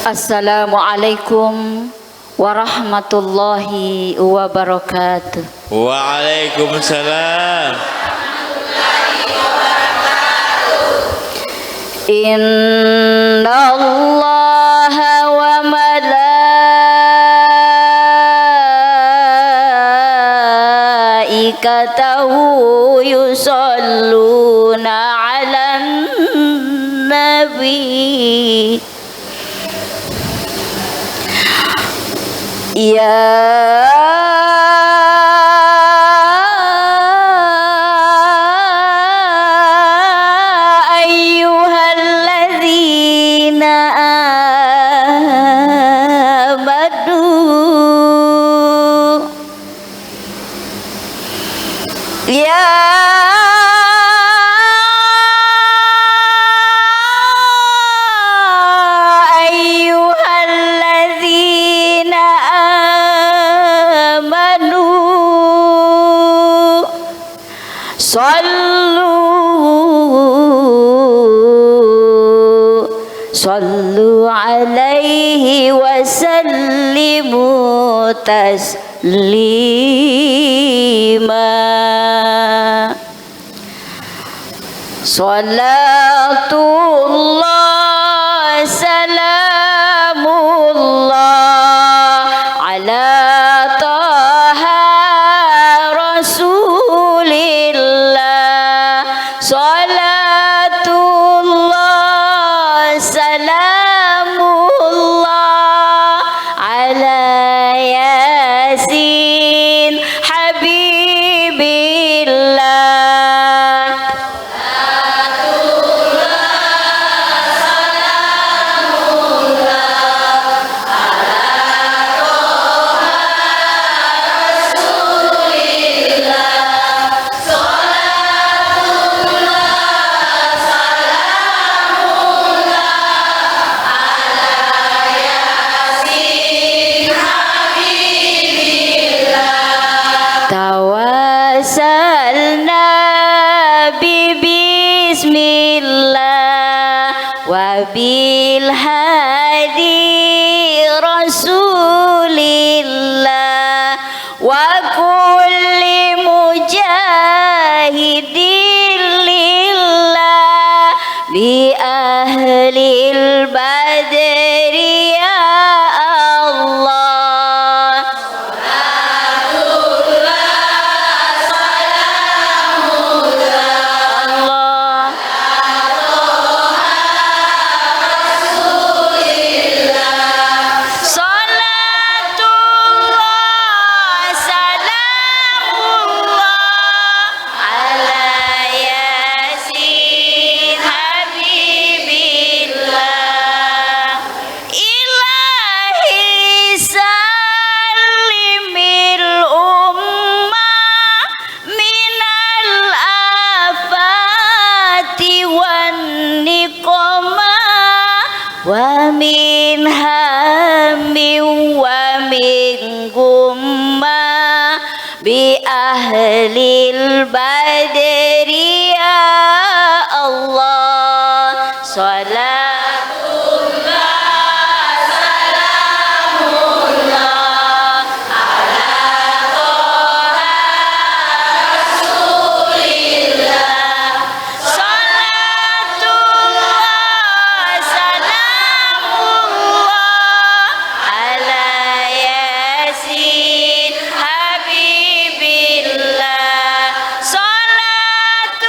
Assalamualaikum warahmatullahi wabarakatuh. Waalaikumsalam. Innallaha wa malaikatahu yusalluna 'alan nabi. Ya ayyuhalladzina amanu ya Sallu alaihi wa sallimu taslima. Salatullah salamullah ala taha rasulillah. Salatullah salamullah ala yasin habibillah. Tawassalna bismillah wa bil hadi rasulillah wa kulli mujahidin lillah bi ahlil badri ya Allah. Wa min hammi wa min gumma bi ahlil badri ya Allah. Salatullah salamullah ala toha rasulillah. Salatullah salamullah ala yasin habibillah. Salatullah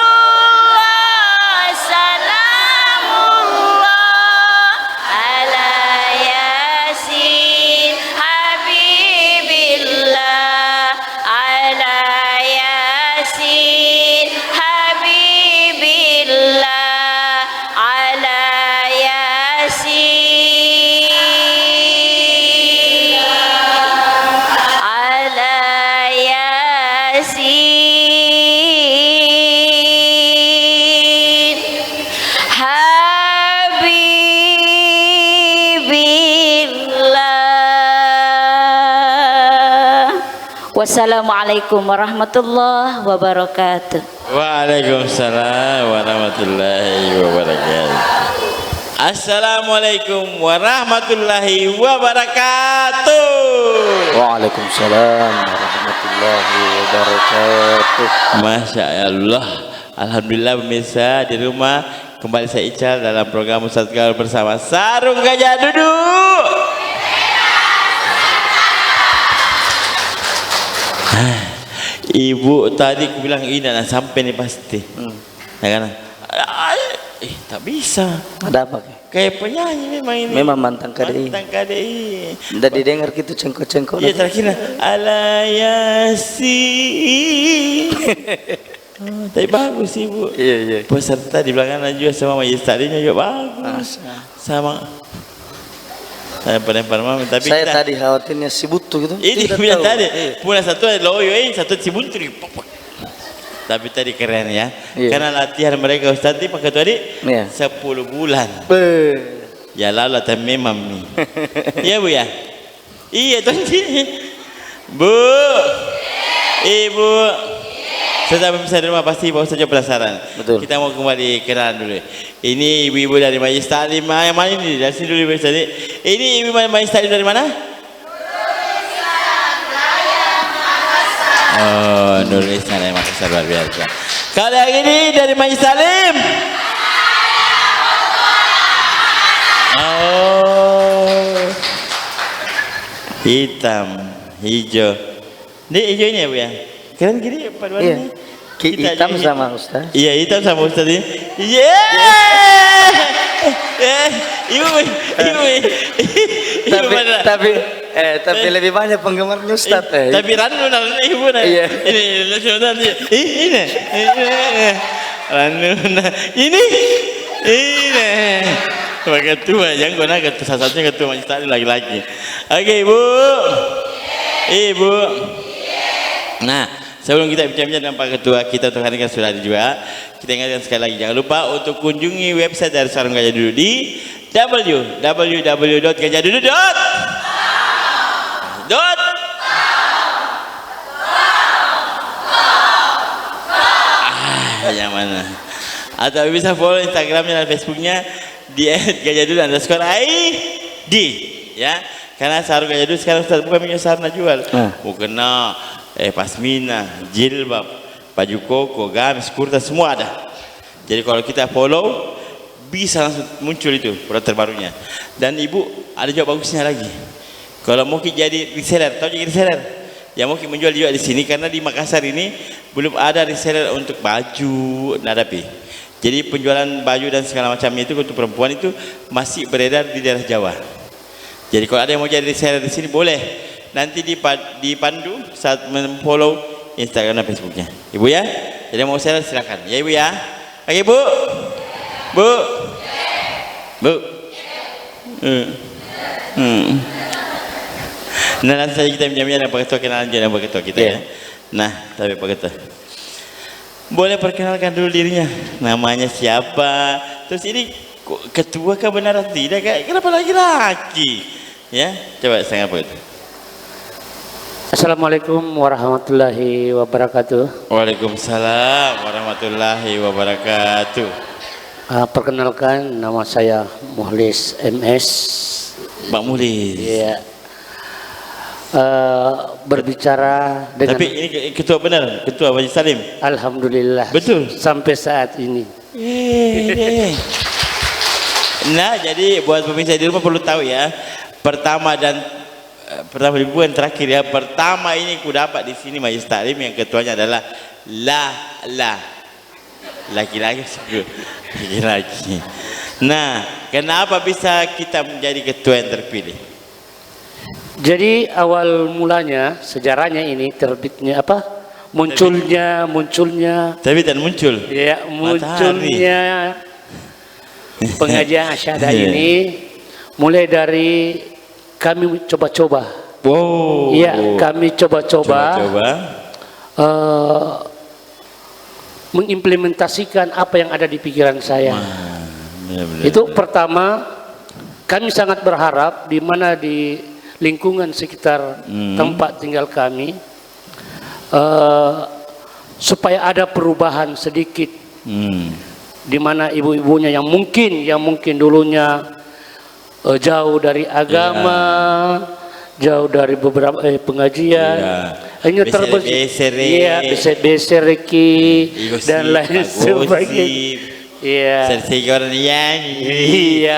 salamullah ala yasin habibillah. Ala yasin habibillah. Ala yasin ala yasin habibillah. Wassalamualaikum warahmatullahi wabarakatuh. Waalaikumsalam warahmatullahi wabarakatuh. Assalamualaikum warahmatullahi wabarakatuh. Waalaikumsalam warahmatullahi wabarakatuh. Masya Allah. Alhamdulillah pemirsa di rumah, kembali saya Ical dalam program Ustadz Gaul bersama Sarung Gajah Duduk. Ibu tadi aku bilang ini nak sampai nih pasti. Ya kan? Tak bisa. Ada apa? Kayak penyanyi memang ini. Memang mantan KDI. Mantan KDI. Tidak didengar gitu cengkok-cengkok. Iya terakhir Alayasi. Tapi bagus sih Bu. Iya. Peserta di belakang juga sama Majlis Taklimnya juga bagus. Sama saya pelempar mami tapi saya tadi khawatirnya si butuh gitu. Ini bilang tadi. Punya satu loyo satu si buntu. Tapi tadi keren ya. Iya. Karena latihan mereka Ustaz ini pakai tadi 10 bulan. Ya lalu tak memang nih. Iya Bu ya. Iya tuh sini. Bu. Ibu. Saya bisa di rumah pasti bawa saja penasaran. Betul. Kita mau kembali kenalan dulu. Ini ibu-ibu dari Majlis Taklim. Yang mana ini? Dari sini dulu tadi. Ini ibu Majlis Taklim dari mana? Oh, Nurul Islam dari Makassar luar biasa. Kalau yang ini dari Majlis Taklim. Oh, hitam, hijau. Ini hijau ini ya Bu ya? Keren gini paduannya. Iya. Hitam sama Ustaz. Iya hitam sama Ustaz ini. Tapi lebih banyak penggemarnya Ustaz. Tapi Ranu nalnya ibu nah. Iya. Ini nasional ini. Ranu ini. Sebagai ketua jangan guna ketua salah satunya ketua Majlis Taklim lagi-lagi. Oke Ibu. Nah, sebelum kita bicara dengan Pak Ketua kita untuk hari ini sudah ada juga. Kita ingatkan sekali lagi jangan lupa untuk kunjungi website dari Sarung Gajah Duduk di www.gajahduduk.com. Yang mana? Atau bisa follow Instagramnya dan Facebooknya di @gajahduduk_id ya. Karena Sarung Gajah Duduk sekarang Ustaz bukan punya sarana jual. Mukena, pasmina, jilbab, baju koko, gamis, kurta semua ada. Jadi kalau kita follow bisa langsung muncul itu produk terbarunya. Dan Ibu ada juga bagusnya lagi. Kalau mau jadi reseller, tahu jadi reseller? Ya mungkin menjual juga di sini karena di Makassar ini belum ada reseller untuk baju nadapi. Jadi penjualan baju dan segala macamnya itu untuk perempuan itu masih beredar di daerah Jawa. Jadi kalau ada yang mau jadi reseller di sini boleh. Nanti dipandu saat follow Instagram dan Facebooknya. Ibu ya. Jadi mau share silakan. Ya Ibu ya. Oke Bu. Nah nanti saja kita menjaminya dengan Pak Ketua, kenalan dengan Pak Ketua kita ya. Nah tapi Pak Ketua boleh perkenalkan dulu dirinya, namanya siapa, terus ini ketua kah benar atau tidak, kenapa laki-laki ya, coba saya Pak Ketua. Assalamualaikum warahmatullahi wabarakatuh. Waalaikumsalam warahmatullahi wabarakatuh. Perkenalkan nama saya Muhlis MS. Pak Muhlis. Iya. Berbicara dengan. Tapi ini ketua benar, ketua Majlis Taklim. Alhamdulillah. Betul. Sampai saat ini. Nah, jadi buat pemirsa di rumah perlu tahu ya. Pertama bukan terakhir ya. Pertama ini ku dapat di sini Majlis Taklim yang ketuanya adalah laki-laki. Nah, kenapa bisa kita menjadi ketua yang terpilih? Jadi awal mulanya sejarahnya ini terbitnya apa? Munculnya. Terbit dan muncul. Ya, munculnya pengajian Asyadah ini mulai dari kami coba-coba. Wow. Iya, kami coba-coba. Mengimplementasikan apa yang ada di pikiran saya. Itu pertama, kami sangat berharap di mana di lingkungan sekitar tempat tinggal kami supaya ada perubahan sedikit di mana ibu-ibunya yang mungkin dulunya jauh dari agama, jauh dari beberapa pengajian, hanya beser dan lain sebagainya. Iya. Iya.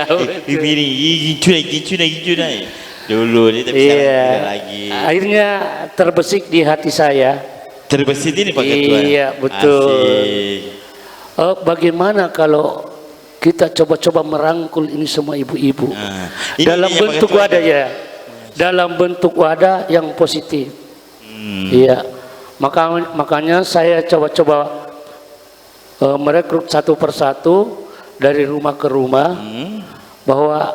Dulu ini tapi sekarang tidak lagi. Akhirnya terbesik di hati saya. Terbesit ini Pak Ketua. Iya, betul. Bagaimana kalau kita coba-coba merangkul ini semua ibu-ibu dalam bentuk wadah ya, dalam bentuk wadah yang positif. Iya, makanya saya coba-coba merekrut satu persatu dari rumah ke rumah, bahwa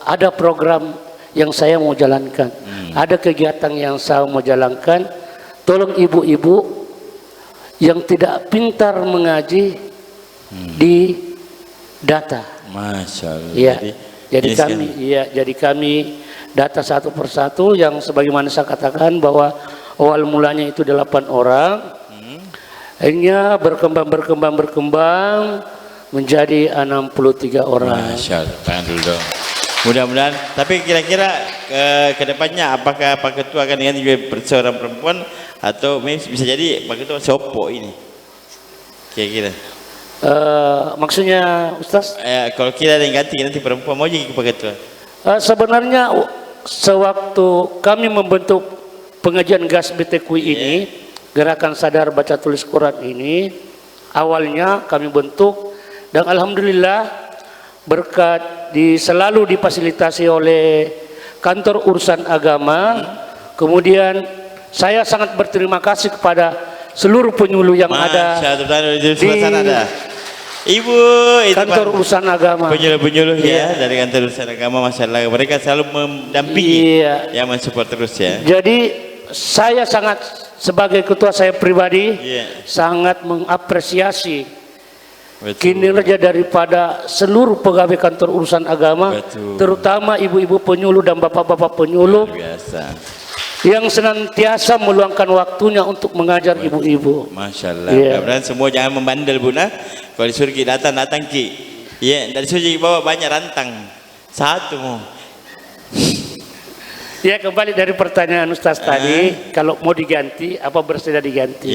ada program yang saya mau jalankan, ada kegiatan yang saya mau jalankan. Tolong ibu-ibu yang tidak pintar mengaji di data. Masya Allah. Ya, jadi kami data satu persatu yang sebagaimana saya katakan bahwa awal mulanya itu 8 orang, akhirnya berkembang menjadi 63 orang. Masya Allah, tangan dulu dong. Mudah-mudahan, tapi kira-kira ke depannya apakah Pak Ketua akan dengan juga seorang perempuan atau bisa jadi Pak Ketua sopo ini? Kira-kira. Maksudnya Ustaz? Kalau kita ada yang ganti nanti perempuan mau jadi Pak Ketua? Sebenarnya sewaktu kami membentuk pengajian GAS BTQ ini, Gerakan Sadar Baca Tulis Quran ini, awalnya kami bentuk dan alhamdulillah berkat selalu difasilitasi oleh kantor urusan agama. Kemudian saya sangat berterima kasih kepada seluruh penyuluh yang ada di Ibu itu kantor urusan agama, penyuluh-penyuluh ya dari kantor urusan agama. Masya Allah, mereka selalu mendampingi, yang mensupport terus ya. Jadi saya sangat, sebagai ketua saya pribadi, sangat mengapresiasi kinerja daripada seluruh pegawai kantor urusan agama, terutama ibu-ibu penyuluh dan bapak-bapak penyuluh yang senantiasa meluangkan waktunya untuk mengajar ibu-ibu. Masya Allah. Mudah-mudahan semua jangan membandel Buna. Kalau disuruh Ki datang Ki. Dari suruh bawa banyak rantang. Satu mau. Ya, kembali dari pertanyaan Ustaz tadi, kalau mau diganti apa bersedia diganti?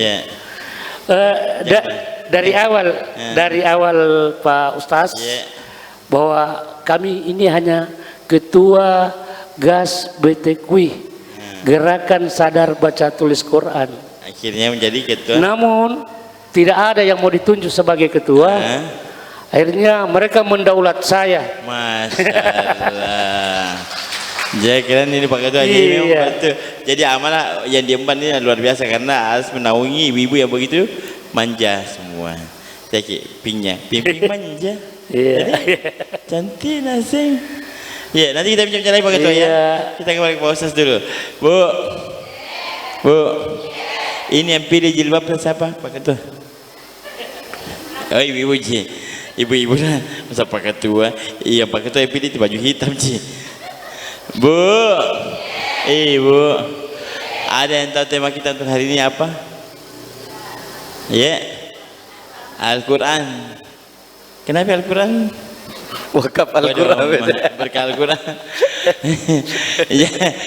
Dari awal Pak Ustaz, bahwa kami ini hanya ketua GAS BTQ, Gerakan Sadar Baca Tulis Quran. Akhirnya menjadi ketua. Namun tidak ada yang mau ditunjuk sebagai ketua. Akhirnya mereka mendaulat saya. Masya Allah. Jadi keren ini Pak Ketua. Jadi amanah yang diemban ini luar biasa karena harus menaungi ibu-ibu yang begitu manja semua. Jadi ping manja. Cantik nasi. Nanti kita bincang lagi Pak Ketua ya. Kita kembali ke Pak Ustaz dulu. Bu. Ini yang pilih jilbab siapa Pak Ketua? Oh, ibu-ibu Ji. Ibu-ibu lah. Masa Pak Ketua? Iya, Pak Ketua yang pilih itu baju hitam Ji. Bu. Ibu. Ada yang tahu tema kita untuk hari ini apa? Al-Quran. Kenapa Al-Quran? Wakaf Al-Quran. Berkah Al-Quran.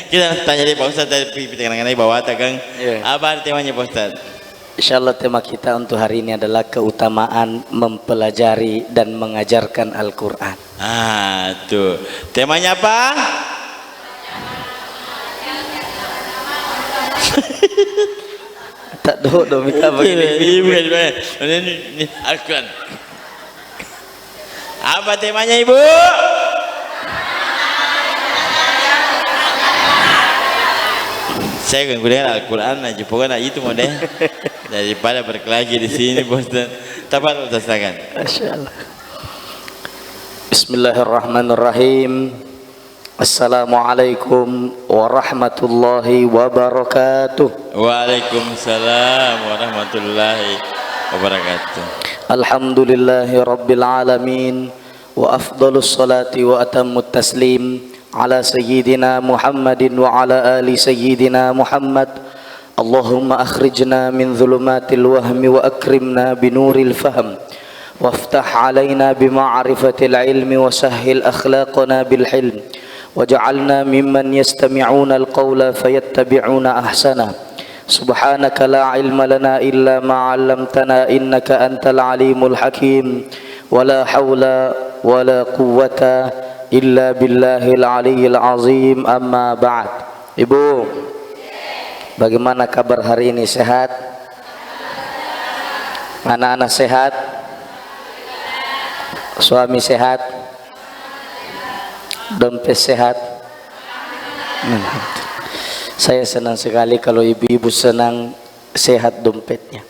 Kita tanya di Pak Ustaz tapi mengenai bawa Kang. Apa temanya Pak Ustaz? Insyaallah tema kita untuk hari ini adalah keutamaan mempelajari dan mengajarkan Al-Quran. Tuh. Temanya apa? Tak do minta begini. Ini Al-Quran. Apa temanya Ibu? Saya kan kuliah Al-Quran aja, pokoknya itu model daripada berkelahi di sini bos. Tepat Ustaz silakan. Masyaallah. Bismillahirrahmanirrahim. Assalamualaikum warahmatullahi wabarakatuh. Waalaikumsalam warahmatullahi wabarakatuh. Alhamdulillahi rabbil alamin wa afdalus salati wa atammut taslim ala sayyidina Muhammadin wa ala ali sayyidina Muhammad. Allahumma akhrijna min dhulumatil wahmi wa akrimna binuril fahm وافتح علينا بمعرفة العلم وسهل أخلاقنا بالحلم وجعلنا ممن يستمعون القول فيتبعون أحسنه سبحانك لا علم لنا إلا ما علمتنا إنك أنت العليم الحكيم ولا حول ولا قوة إلا بالله العلي العظيم أما بعد. Ibu, bagaimana kabar hari ini? Sehat? Anak-anak sehat? Suami sehat? Dompet sehat? Saya senang sekali kalau ibu-ibu senang sehat dompetnya.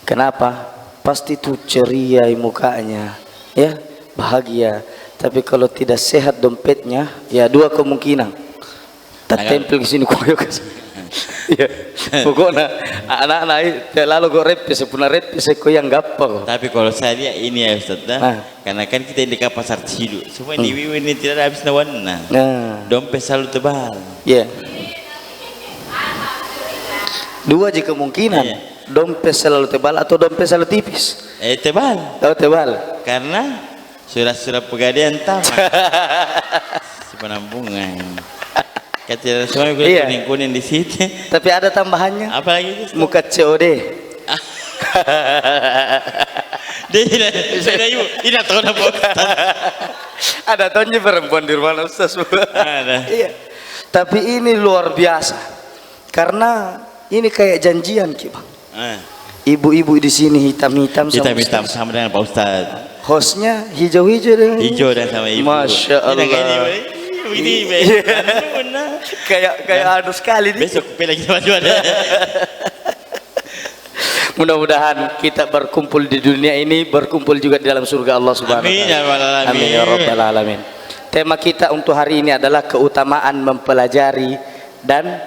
Kenapa? Pasti tuh ceria mukanya, ya, bahagia. Tapi kalau tidak sehat dompetnya, ya dua kemungkinan. Tak tempel di sini koyo kas. Ya, pokoknya anak-anak lalu go rep sepuna rep seko yang gampang. Tapi kalau saya lihat ini ya Ustaz, karena kan kita di pasar Cidu, semua ini tidak ada habis warna. Dompet selalu tebal. Ya. Dua aja kemungkinan, dompet selalu tebal atau dompet selalu tipis. Tebal. Oh, tebal. Karena surat-surat pegadaian tamat. Si penampungan. Kata semua kuning-kuning di situ. Tapi ada tambahannya. Apa lagi itu? Muka COD. Saya ibu, ini tahu apa? Ada tahunnya perempuan di rumah Ustaz. Ada. Iya. Tapi ini luar biasa. Karena ini kayak janjian, Ki Bang. Ibu-ibu di sini hitam-hitam sama dengan Pak Ustaz. Hostnya hijau-hijau dengan hijau dan sama ibu. Masya Allah. Ini kayak anu sekali nih. Besok pilih kita maju ada. Mudah-mudahan kita berkumpul di dunia ini, berkumpul juga di dalam surga Allah Subhanahu wa taala. Amin ya rabbal alamin. Tema kita untuk hari ini adalah keutamaan mempelajari dan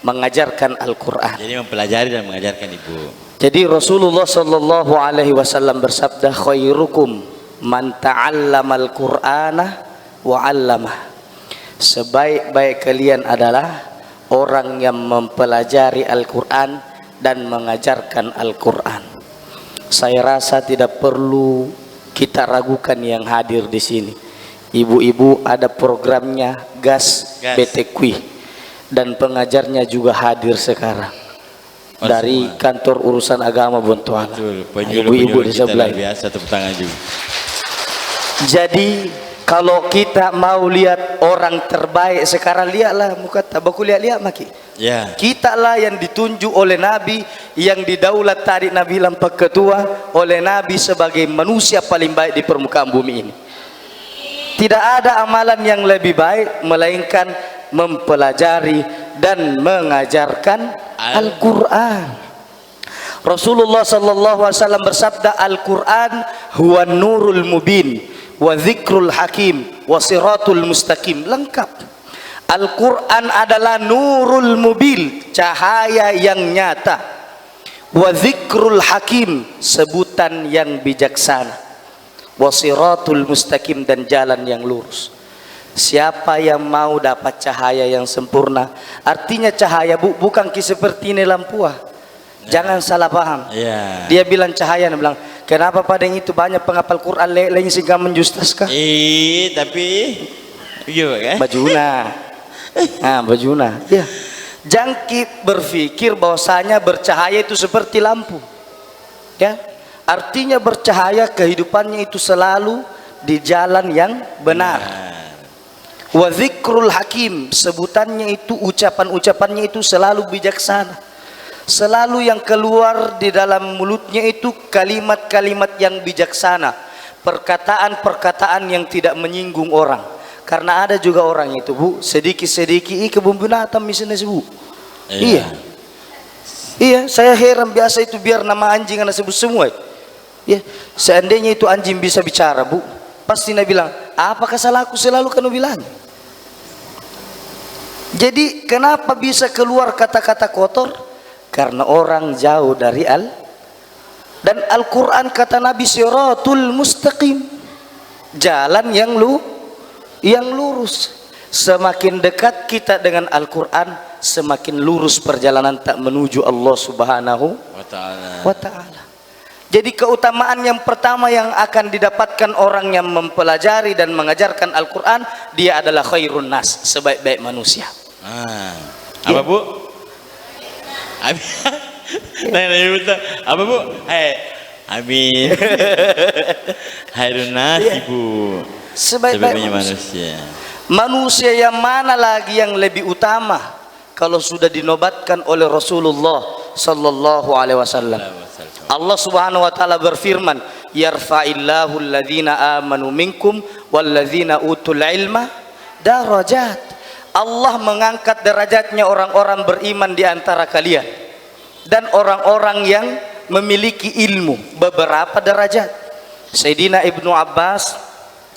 mengajarkan Al-Qur'an. Jadi mempelajari dan mengajarkan ibu. Jadi Rasulullah sallallahu alaihi wasallam bersabda, khairukum man ta'allamal Qur'ana wa 'allamah. Sebaik-baik kalian adalah orang yang mempelajari Al-Qur'an dan mengajarkan Al-Qur'an. Saya rasa tidak perlu kita ragukan yang hadir di sini. Ibu-ibu ada programnya Gas BTQ dan pengajarnya juga hadir sekarang dari kantor urusan agama Bontoala. Ibu-ibu di sebelah biasa tepuk tangan juga. Jadi kalau kita mau lihat orang terbaik sekarang, lihatlah muka tabaku, lihat maki. Ya. Kita lah yang ditunjuk oleh Nabi, yang didaulat tadi Nabi lampak ketua oleh Nabi sebagai manusia paling baik di permukaan bumi ini. Tidak ada amalan yang lebih baik melainkan mempelajari dan mengajarkan Al-Qur'an. Rasulullah sallallahu alaihi wasallam bersabda, Al-Qur'an huwa nurul mubin wa dzikrul hakim wa siratul mustaqim. Lengkap. Al-Qur'an adalah nurul mubin, cahaya yang nyata, wa dzikrul hakim, sebutan yang bijaksana, wa siratul mustaqim, dan jalan yang lurus. Siapa yang mau dapat cahaya yang sempurna, artinya cahaya bukan seperti ini lampu. Jangan salah paham. Dia bilang cahaya, dia bilang, kenapa pada yang itu banyak penghafal Quran lain sehingga menjustaskah? Tapi iya kan? Bajuna. Bajuna. Ya. Jangan berpikir bahwasanya bercahaya itu seperti lampu. Ya. Artinya bercahaya kehidupannya itu selalu di jalan yang benar. Wa dzikrul hakim, sebutannya itu, ucapan-ucapannya itu selalu bijaksana. Selalu yang keluar di dalam mulutnya itu kalimat-kalimat yang bijaksana, perkataan-perkataan yang tidak menyinggung orang. Karena ada juga orang itu, Bu, sedikit-sedikit kebun binatang misalnya, Bu. Iya, saya heran biasa itu biar nama anjing anak sebut semua. Ya, seandainya itu anjing bisa bicara, Bu, pasti dia bilang, apakah salahku selalu kamu bilang? Jadi kenapa bisa keluar kata-kata kotor? Karena orang jauh dari dan Al-Quran kata Nabi siratul mustaqim, jalan yang lurus. Semakin dekat kita dengan Al-Quran, semakin lurus perjalanan tak menuju Allah Subhanahu wa ta'ala. Jadi keutamaan yang pertama yang akan didapatkan orang yang mempelajari dan mengajarkan Al-Quran, dia adalah khairun nas, sebaik-baik manusia. Apa Bu? Apa Bu? Amin. Khairun nas Ibu. Sebaik-baiknya manusia. Manusia yang mana lagi yang lebih utama kalau sudah dinobatkan oleh Rasulullah sallallahu alaihi wasallam. Allah Subhanahu wa taala berfirman, "Yarfa'illahu alladhina amanu minkum walladzina utul ilma darajat." Allah mengangkat derajatnya orang-orang beriman di antara kalian dan orang-orang yang memiliki ilmu, beberapa derajat. Sayyidina Ibnu Abbas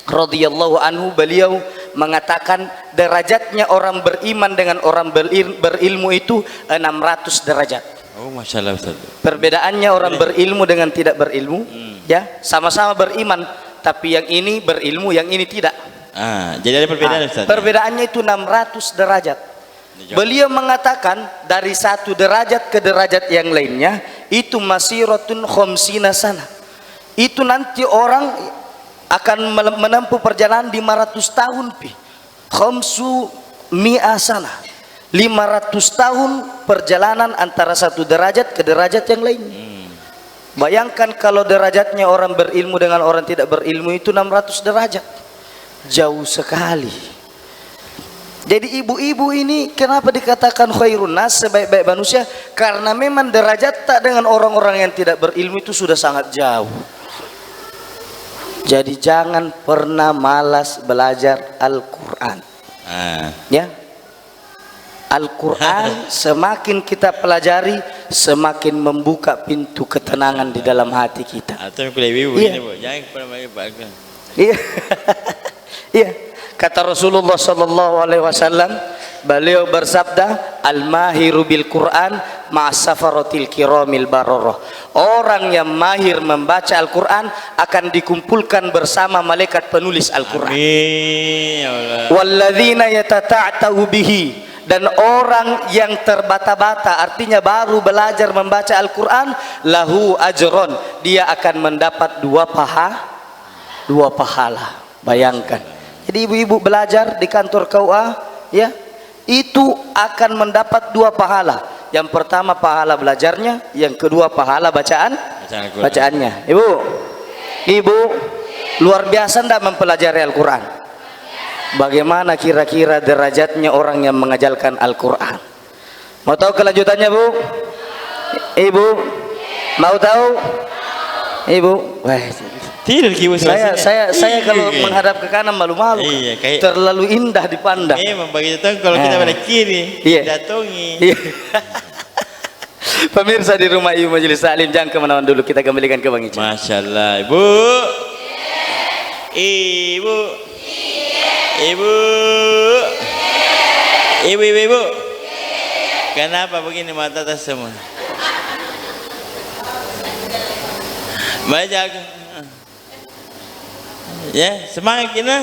radhiyallahu anhu, beliau mengatakan derajatnya orang beriman dengan orang berilmu itu 600 derajat. Oh, Masya Allah Ustaz. Perbedaannya orang berilmu dengan tidak berilmu, ya, sama-sama beriman, tapi yang ini berilmu, yang ini tidak. Jadi ada perbedaan Ustaz. Perbedaannya itu 600 derajat. Beliau mengatakan dari satu derajat ke derajat yang lainnya itu masiratun khamsina sana. Itu nanti orang akan menempuh perjalanan 500 tahun pi. Khamsu mi'a sana. 500 tahun perjalanan antara satu derajat ke derajat yang lain. Bayangkan kalau derajatnya orang berilmu dengan orang tidak berilmu itu 600 derajat. Jauh sekali. Jadi ibu-ibu ini kenapa dikatakan khairun nas, sebaik-baik manusia? Karena memang derajat tak dengan orang-orang yang tidak berilmu itu sudah sangat jauh. Jadi jangan pernah malas belajar Al-Quran. Ya, Al-Quran semakin kita pelajari, semakin membuka pintu ketenangan di dalam hati kita. Atau ibu ini Bu, jangan pernah pakai. Iya. Iya. Kata Rasulullah sallallahu alaihi wasallam, beliau bersabda, "Al-mahiru bil Quran ma'as-safaratil kiramil bararah." Orang yang mahir membaca Al-Quran akan dikumpulkan bersama malaikat penulis Al-Quran. Amin ya Allah. Walladzina yatata'ta'u bihi, dan orang yang terbata-bata, artinya baru belajar membaca Al-Quran, lahu ajron, dia akan mendapat dua pahala. Bayangkan. Jadi ibu-ibu belajar di kantor KUA, ya, itu akan mendapat dua pahala. Yang pertama pahala belajarnya, yang kedua pahala bacaannya. Ibu, luar biasa ndak mempelajari Al-Quran? Bagaimana kira-kira derajatnya orang yang mengajarkan Al-Quran? Mau tahu kelanjutannya Bu? Ibu, mau tahu? Ibu, tidur kibu saya kalau menghadap ke kanan malu-malu. Iya, terlalu indah dipandang. Memang begitu kalau kita pada kiri, datangi. Iya. Pemirsa di rumah Ibu Majelis Taklim, jangan kemana-mana dulu, kita kembalikan ke Bang Ica. Masya Allah, Ibu. Ibu. Kenapa begini mata atas semua? Baca. Ya, semangat kita.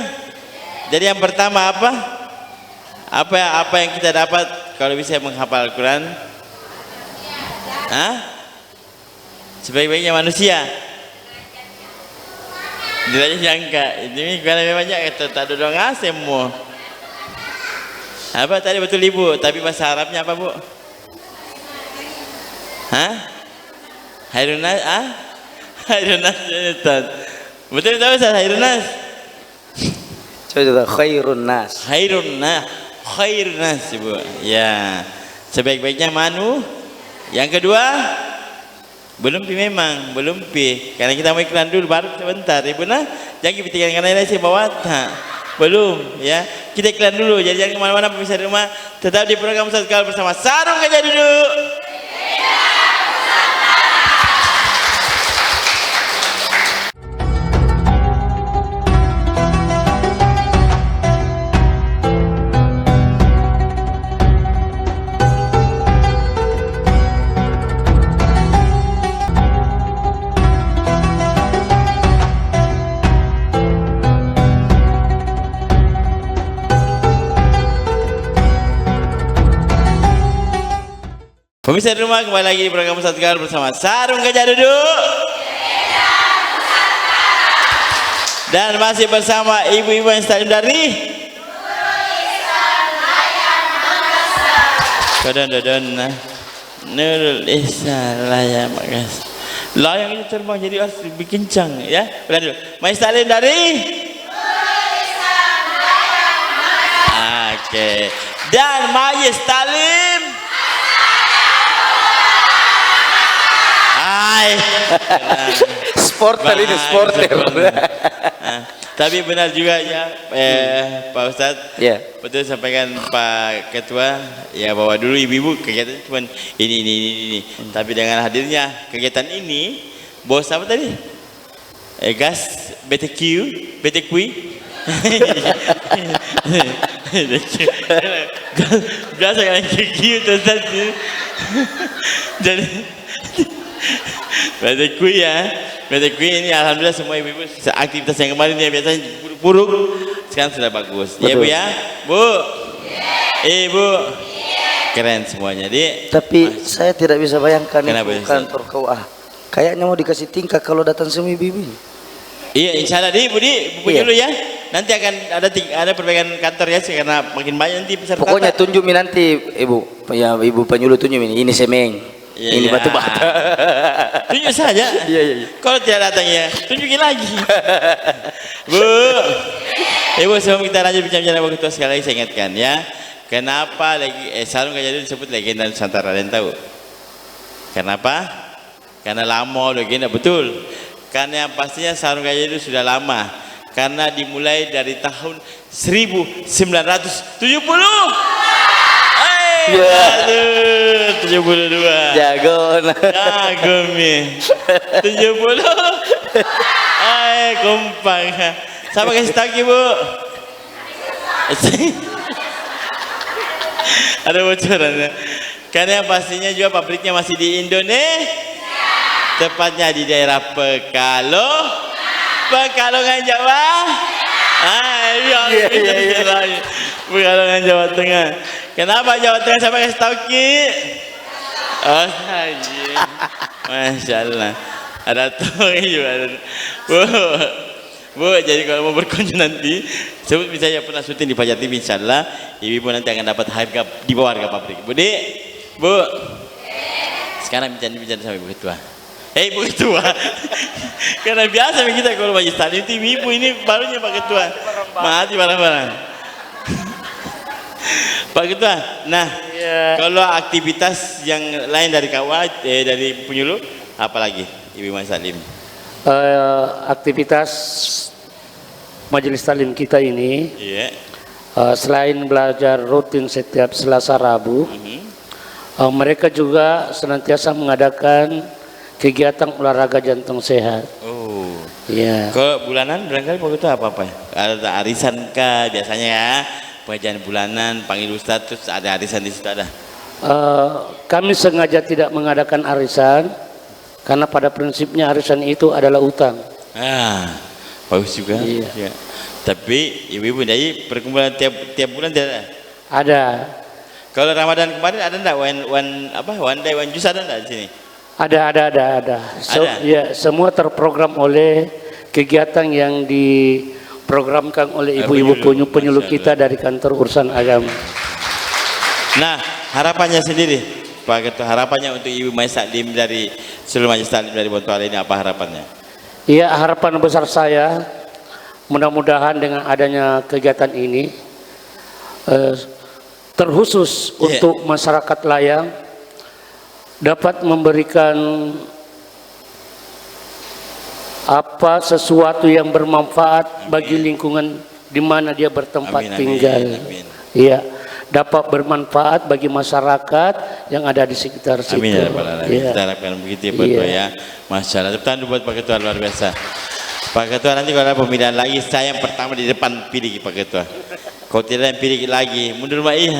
Jadi yang pertama apa? Apa yang kita dapat kalau bisa menghafal Al-Quran? Sebaik-baiknya manusia. Derajat jangka. Ini karena memangnya kata tak ada orang asing mu. Apa tadi betul Ibu? Tapi bahasa Arabnya apa Bu? Khairun nas, Khairun nas. Betul tahu Ustaz khairun nas? Coba khairun nas. Khairun nas Ibu. Ya. Sebaik-baiknya manu. Yang kedua, belum pi. Karena kita mau iklan dulu baru sebentar. Ibu jangan kita karena saya bawa belum ya. Kita iklan dulu. Jadi jangan kemana-mana pemirsa di rumah. Tetap di program Ustaz Kal bersama Sarung Gajah Duduk. Pemirsa di rumah, kembali lagi di program Ustaz Kal bersama Sarung Gajah Duduk. Dan masih bersama ibu-ibu yang stalim dari Nurul Ihsan Layang Makassar. Layang itu terbang jadi lebih kencang ya. Ulang dulu. Masih stalim dari Oke. Dan Majlis Talim Hai. Sporter ini, sporter. Tapi benar juga ya Pak Ustadz. Ya. Betul sampaikan Pak Ketua ya, bahwa dulu ibu-ibu kegiatan cuma ini. Tapi dengan hadirnya kegiatan ini, bos apa tadi? Gas BTQ. Gas kan QQ Ustaz. Jadi BTQ ya. BTQ ini alhamdulillah semua ibu-ibu aktivitas yang kemarin ya biasanya buruk, sekarang sudah bagus. Ya Bu ya, Bu. Ibu. Keren semuanya. Tapi saya tidak bisa bayangkan Kenapa, itu kantor KUA. Kayaknya mau dikasih tingkah kalau datang semua ibu-ibu. Iya, insya Allah Bu dulu ya. Nanti akan ada perbaikan kantor ya, karena makin banyak nanti peserta. Pokoknya tunjukin nanti ibu, ya ibu penyuluh tunjukin ini semeng. Ini batu bata. Tunjuk saja. Iya. Kalau tidak datang ya, tunjukin lagi. Bu, ibu sebelum kita lanjut bicara waktu itu sekali lagi saya ingatkan ya, kenapa Sarung Gajah Dulu disebut legenda Nusantara? Kalian tahu? Kenapa? Karena lama legenda, betul. Karena yang pastinya Sarung Gajah Dulu sudah lama. Karena dimulai dari tahun 1970. Ya. 72. Jago mi 70. Kompak. Sama kasih tahu Bu. Ada bocorannya. Karena yang pastinya juga pabriknya masih di Indonesia. Tepatnya di daerah Pekalongan Jawa. Pekalongan Jawa Tengah. Kenapa Jawa Tengah sampai kasih tahu Ki? Oh saja. Masya Allah. Ada tahu juga. Bu, jadi kalau mau berkunjung nanti, sebut misalnya pernah syuting di Fajar TV, insya Allah, ibu nanti akan dapat harga di bawah harga pabrik. Bu, sekarang bicara sama Ibu Ketua. Ibu Ketua. Karena biasa kita kalau Majlis Talim TV, ibu ini barunya Pak Ketua. Mati barang-barang. Pak Ketua, nah kalau aktivitas yang lain dari kawan, dari penyuluh, apa lagi Ibu Majlis Talim? Aktivitas Majelis Talim kita ini, selain belajar rutin setiap Selasa Rabu, mereka juga senantiasa mengadakan kegiatan olahraga jantung sehat. Oh, iya. Ke bulanan barangkali Pak Ketua apa ya? Ada arisan kah biasanya ya? Pengajian bulanan, panggil Ustadz, terus ada arisan di situ ada? Kami sengaja tidak mengadakan arisan karena pada prinsipnya arisan itu adalah utang. Bagus juga. Iya. Ya. Tapi ibu-ibu dari perkumpulan tiap bulan tidak ada? Ada. Kalau Ramadan kemarin ada enggak one day one juice ada enggak di sini? Ada. Ya, semua terprogram oleh kegiatan yang diprogramkan oleh ibu-ibu penyuluh kita dari kantor urusan agama. Nah, harapannya sendiri Pak Ketua, harapannya untuk Ibu Majlis Taklim dari seluruh Majlis Taklim dari Bontoala ini apa harapannya? Iya, harapan besar saya mudah-mudahan dengan adanya kegiatan ini terkhusus untuk masyarakat Layang dapat memberikan sesuatu yang bermanfaat bagi lingkungan di mana dia bertempat tinggal. Iya, dapat bermanfaat bagi masyarakat yang ada di sekitar situ. Amin ya Rabbal Alamin. Kita harapkan begitu ya Pak Ketua ya. Masya Allah. Tepuk tangan buat Pak Ketua, luar biasa. Pak Ketua, nanti kalau ada pemilihan lagi, saya yang pertama di depan pilih Pak Ketua. Kalau tidak yang pilih lagi, mundur Pak iya.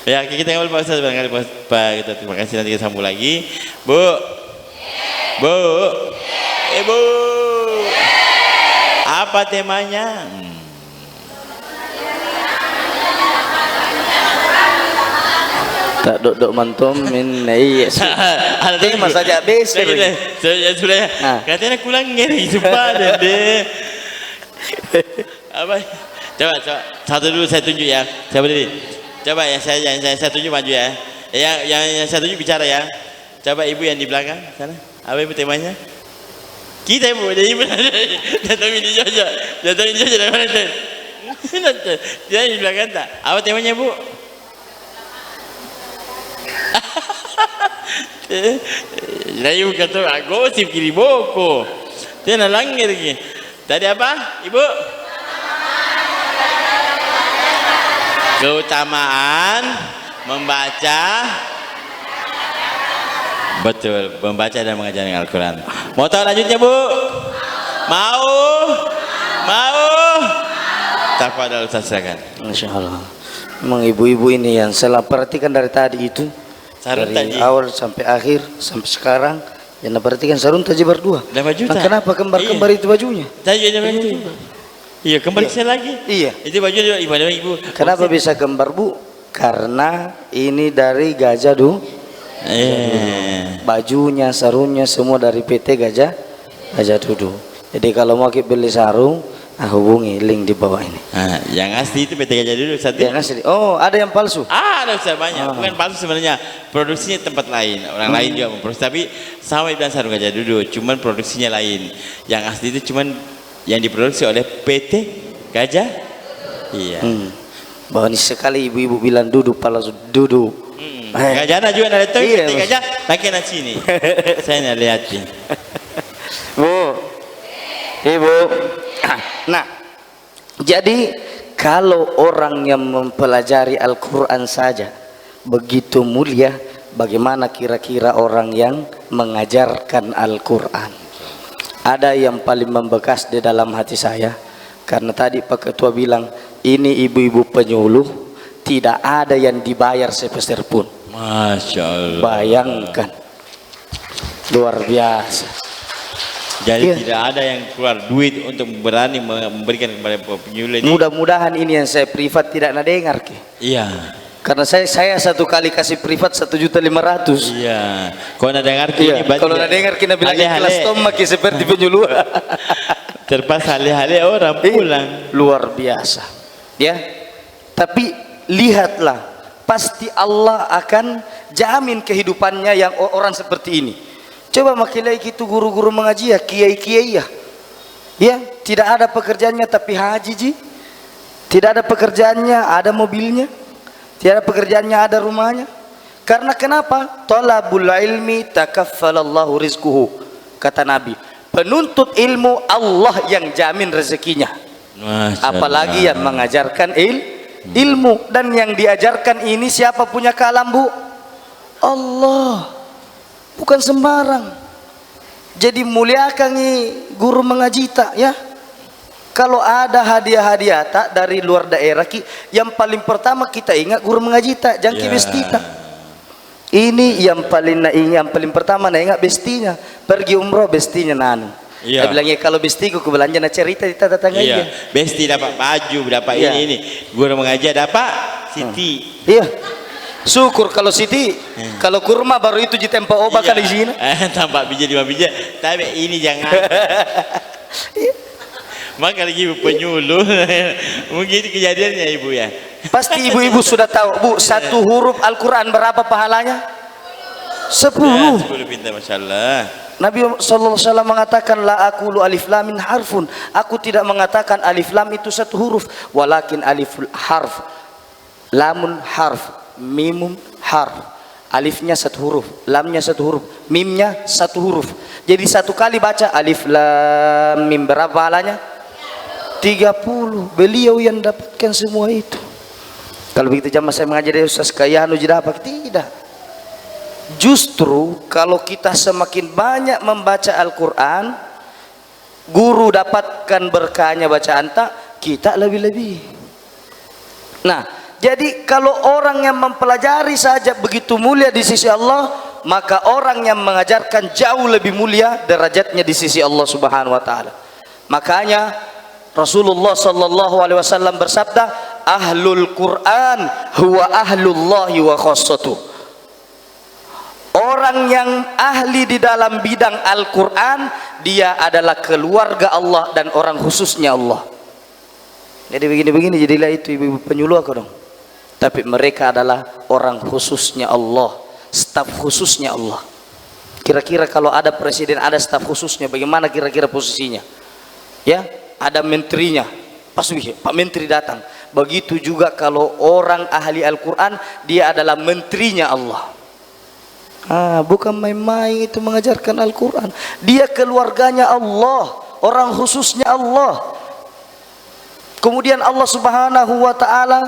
Ya, kita kembali Pak Ustaz barangkali Pak Ketua. Terima kasih, nanti kita sambung lagi. Bu. Ibu. Apa temanya? Tak dok mantum min iya. Ini saja besar. Sudah. Katanya kurang ngeri sumpah deh. Apa? Coba satu dulu saya tunjuk ya. Saya berdiri. Coba ya saya tunjuk maju ya. Yang saya tunjuk bicara ya. Coba ibu yang di belakang sana. Apa ibu temanya? Kita ibu, jadi ibu. Datang ini Jojo dari mana tu? Dia di belakang tak? Apa temanya bu? Jadi ibu kata gosip kiri boko. Dia nak langgar lagi. Tadi apa ibu? Keutamaan membaca. Betul, membaca dan mengajarkan Al-Quran. Mau tahu lanjutnya bu? Mau? Tafadhal Ustaz, silakan. Masya Allah. Memang ibu-ibu ini yang saya perhatikan dari tadi itu, Sarung dari taji. awal sampai akhir sampai sekarang, yang perhatikan sarung taji berdua. Dah baju Nah, tak? kenapa kembar-kembar itu bajunya? Tadi ada baju. Iya, kembali ke saya lagi. Iya. Itu baju ibadah ibu. Kenapa bisa kembar bu? Karena ini dari Gajah bajunya, sarungnya semua dari PT Gajah Dudu. Jadi kalau mau beli sarung, hubungi link di bawah ini. Yang asli itu PT Gajah Dudu Ustaz. Yang asli. Oh, ada yang palsu? Ada Ustaz banyak. Bukan palsu sebenarnya. Produksinya tempat lain. Orang lain juga memproduksi. Tapi sama bilang sarung Gajah Dudu, cuman produksinya lain. Yang asli itu cuman yang diproduksi oleh PT Gajah. Iya. Bahwa ini sekali ibu-ibu bilang Dudu palsu Dudu. Gajah nak juga nak datang. Iya, PT Gajah pakai nak sini. Saya nak lihat ni. Bu, ibu. Nah, jadi kalau orang yang mempelajari Al-Quran saja begitu mulia, bagaimana kira-kira orang yang mengajarkan Al-Quran? Ada yang paling membekas di dalam hati saya, karena tadi Pak Ketua bilang ini ibu-ibu penyuluh tidak ada yang dibayar sepeser pun. Masya Allah. Bayangkan, luar biasa. Jadi Iya. tidak ada yang keluar duit untuk berani memberikan kepada penyuluh ini. Mudah-mudahan ini yang saya privat tidak ada dengar ke. Iya. Karena saya satu kali kasih privat 1.500.000. Iya. Kau nak dengar Iya. Kalau nak dengar kita bilang ikhlas tomak seperti penyuluh. Terpas hale-hale orang pulang. Luar biasa. Ya. Tapi lihatlah, pasti Allah akan jamin kehidupannya yang orang seperti ini. Coba makilai itu guru-guru mengaji ya, kiai-kiai ya. Ya, tidak ada pekerjaannya tapi haji ji. Tidak ada pekerjaannya, ada mobilnya. Tidak ada pekerjaannya, ada rumahnya. Karena kenapa? Talabul ilmi takaffalallahu rizquhu. Kata Nabi, penuntut ilmu Allah yang jamin rezekinya. Apalagi yang mengajarkan ilmu, dan yang diajarkan ini siapa punya kalam bu? Allah. Bukan sembarang. Jadi muliakan guru mengaji tak ya. Kalau ada hadiah-hadiah tak dari luar daerah yang paling pertama kita ingat guru mengaji tak, jangki besti tak. Ini yang paling pertama na ingat bestinya. Pergi umroh bestinya nanu. Dia bilangnya kalau bestiku ku belanja na cerita di tetangga iya. Besti dapat baju, dapat ini. Guru mengaji dapat Siti. Iya. Syukur kalau Siti, kalau kurma baru itu di tempat obat kali sini. Tampak biji 5 biji. Tapi ini jangan. Maka lagi ibu penyuluh. Mungkin kejadiannya ibu ya. Pasti ibu-ibu sudah tahu bu, satu huruf Al-Quran berapa pahalanya? 10. 10 pintar, Masya Allah. Nabi SAW mengatakan la aqulu alif lam min harfun. Aku tidak mengatakan alif lam itu satu huruf, walakin alif harf, lamun harf, mimun harf. Alifnya satu huruf, lamnya satu huruf, mimnya satu huruf. Jadi satu kali baca alif lam mim berapa pahalanya? 30. Beliau yang dapatkan semua itu. Kalau begitu jamaah saya mengajar dari Ustaz Kayanu dapat? Tidak. Justru kalau kita semakin banyak membaca Al-Quran, guru dapatkan berkahnya bacaan tak, kita lebih-lebih. Nah, jadi kalau orang yang mempelajari saja begitu mulia di sisi Allah, maka orang yang mengajarkan jauh lebih mulia derajatnya di sisi Allah Subhanahu wa taala. Makanya Rasulullah sallallahu alaihi wasallam bersabda, ahlul Quran huwa ahlullahi wa khassatuh. orang yang ahli di dalam bidang Al-Quran, dia adalah keluarga Allah dan orang khususnya Allah. Jadi begini-begini jadilah itu ibu-ibu penyuluh aku dong. Tapi mereka adalah orang khususnya Allah, staf khususnya Allah. Kira-kira kalau ada presiden, ada staf khususnya, bagaimana kira-kira posisinya? Ya, ada menterinya, pas Pak Menteri datang. Begitu juga kalau orang ahli Al-Quran, dia adalah menterinya Allah. Bukan main-main itu mengajarkan Al-Quran. Dia keluarganya Allah, orang khususnya Allah. Kemudian Allah Subhanahu wa taala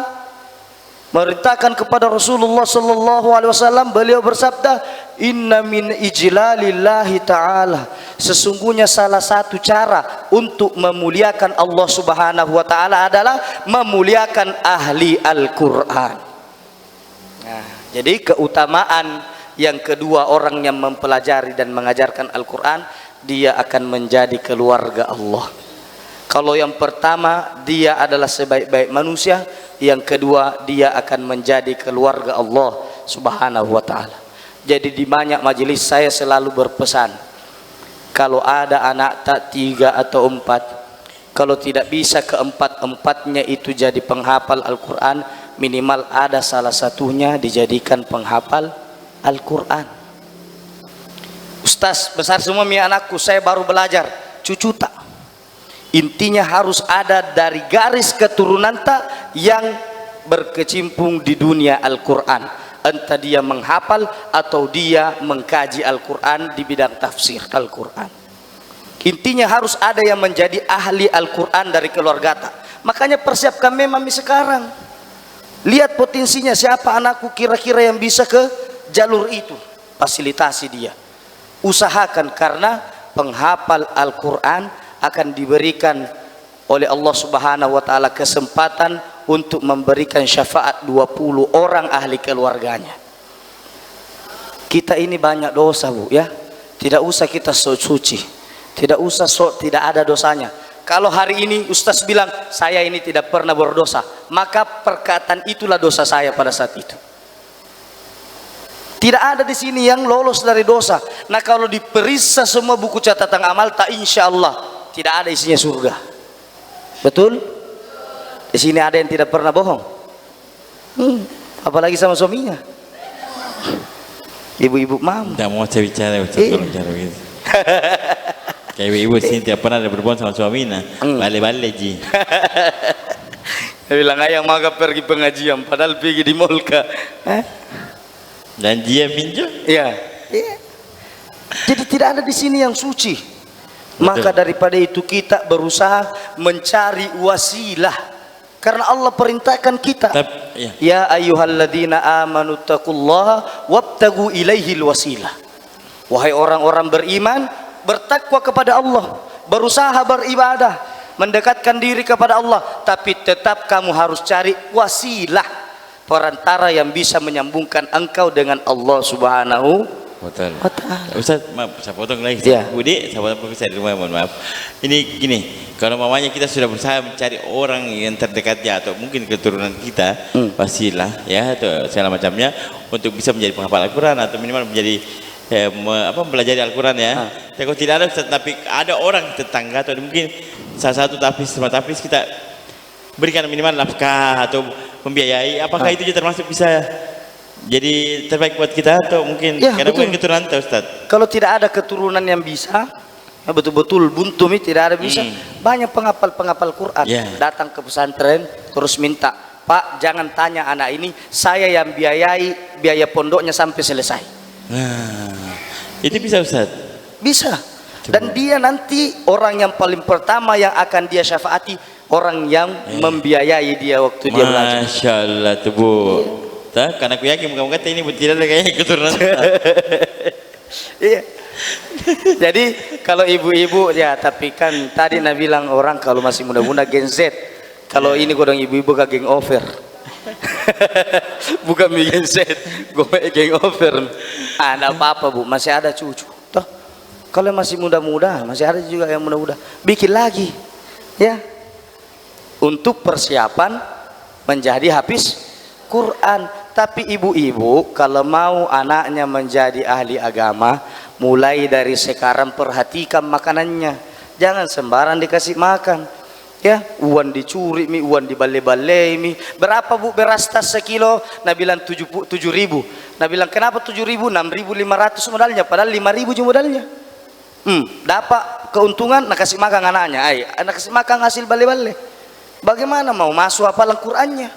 merintahkan kepada Rasulullah sallallahu alaihi wasallam, beliau bersabda, "Inna min ijlalillahi ta'ala." Sesungguhnya salah satu cara untuk memuliakan Allah Subhanahu wa taala adalah memuliakan ahli Al-Qur'an. Nah, jadi keutamaan yang kedua, orang yang mempelajari dan mengajarkan Al-Qur'an, dia akan menjadi keluarga Allah. Kalau yang pertama dia adalah sebaik-baik manusia, yang kedua dia akan menjadi keluarga Allah Subhanahu wa taala. Jadi di banyak majelis saya selalu berpesan, kalau ada anak tak 3 atau 4, kalau tidak bisa keempat-empatnya itu jadi penghafal Al-Quran, minimal ada salah satunya dijadikan penghafal Al-Quran. Ustaz, besar semua anakku, saya baru belajar, cucu tak. Intinya harus ada dari garis keturunan tak yang berkecimpung di dunia Al-Quran. Entah dia menghafal atau dia mengkaji Al-Quran di bidang tafsir Al-Quran. Intinya harus ada yang menjadi ahli Al-Quran dari keluarga tak. Makanya persiapkan memang sekarang. Lihat potensinya, siapa anakku kira-kira yang bisa ke jalur itu. Fasilitasi dia. Usahakan, karena penghafal Al-Quran akan diberikan oleh Allah Subhanahu wa taala kesempatan untuk memberikan syafaat 20 orang ahli keluarganya. Kita ini banyak dosa, Bu, ya. Tidak usah kita sok suci. Tidak usah sok tidak ada dosanya. Kalau hari ini Ustaz bilang saya ini tidak pernah berdosa, maka perkataan itulah dosa saya pada saat itu. Tidak ada di sini yang lolos dari dosa. Nah, kalau diperiksa semua buku catatan amal, tak insya Allah tidak ada isinya surga. Betul? Di sini ada yang tidak pernah bohong. Apalagi sama suaminya. Ibu-ibu mam. Tidak mau saya bicara, Ustaz, tolong cara begitu. Kayak ibu-ibu sini tiap pernah ada berbohong sama suaminya. Balik-balik ji. Dia bilang ayang maga pergi pengajian, padahal pergi di mall kah? Dan dia pinjam? Iya. Jadi tidak ada di sini yang suci. Maka daripada itu kita berusaha mencari wasilah, karena Allah perintahkan kita, ya ayyuhalladzina amanu taqullaha wabtagu ilaihil wasilah. Wahai orang-orang beriman, bertakwa kepada Allah, berusaha beribadah, mendekatkan diri kepada Allah, tapi tetap kamu harus cari wasilah, perantara yang bisa menyambungkan engkau dengan Allah Subhanahu wa ta'ala. Ustaz, maaf, saya potong lagi. Ya. Budi, saya potong saya di rumah, mohon maaf. Ini gini, kalau mamanya kita sudah berusaha mencari orang yang terdekatnya atau mungkin keturunan kita, wasilah, ya, atau segala macamnya, untuk bisa menjadi penghafal Al-Quran atau minimal menjadi mempelajari Al-Quran, ya. Kalau tidak ada, tapi ada orang tetangga atau mungkin salah satu tapis kita berikan minimal nafkah atau membiayai, apakah itu juga termasuk bisa jadi terbaik buat kita atau mungkin ya, karena mungkin keturunan Ustaz? Kalau tidak ada keturunan yang bisa, betul-betul buntu tidak ada bisa, banyak penghafal Quran datang ke pesantren terus minta, Pak, jangan tanya anak ini, saya yang biayai biaya pondoknya sampai selesai. Itu bisa, Ustaz? Bisa. Dan dia nanti orang yang paling pertama yang akan dia syafaati, orang yang membiayai dia waktu dia belajar. Masya Allah tuh, Bu. Karena aku yakin muka-muka ini tidak ada kayaknya keturunan. Iya. Jadi kalau ibu-ibu, ya, tapi kan tadi Nabi bilang orang kalau masih muda-muda Gen Z. Kalau ini kodong ibu-ibu ke geng over. Bukan Gen Z, gue geng over. Ada apa-apa, Bu, masih ada cucu. Toh, kalau masih muda-muda, masih ada juga yang muda-muda. Bikin lagi, ya. Untuk persiapan menjadi hafiz Quran. Tapi ibu-ibu kalau mau anaknya menjadi ahli agama, mulai dari sekarang perhatikan makanannya. Jangan sembarang dikasih makan. Ya, uang dicuri mi, uang dibale-bale mi. Berapa bu beras tas sekilo? Nah bilang 7.000. Nah bilang kenapa 7.000? 6.500 modalnya, padahal 5.000 cuma modalnya. Dapat keuntungan, nak kasih makan anaknya. Nak kasih makan hasil bale-bale. Bagaimana mau masuk hafalan Qur'annya?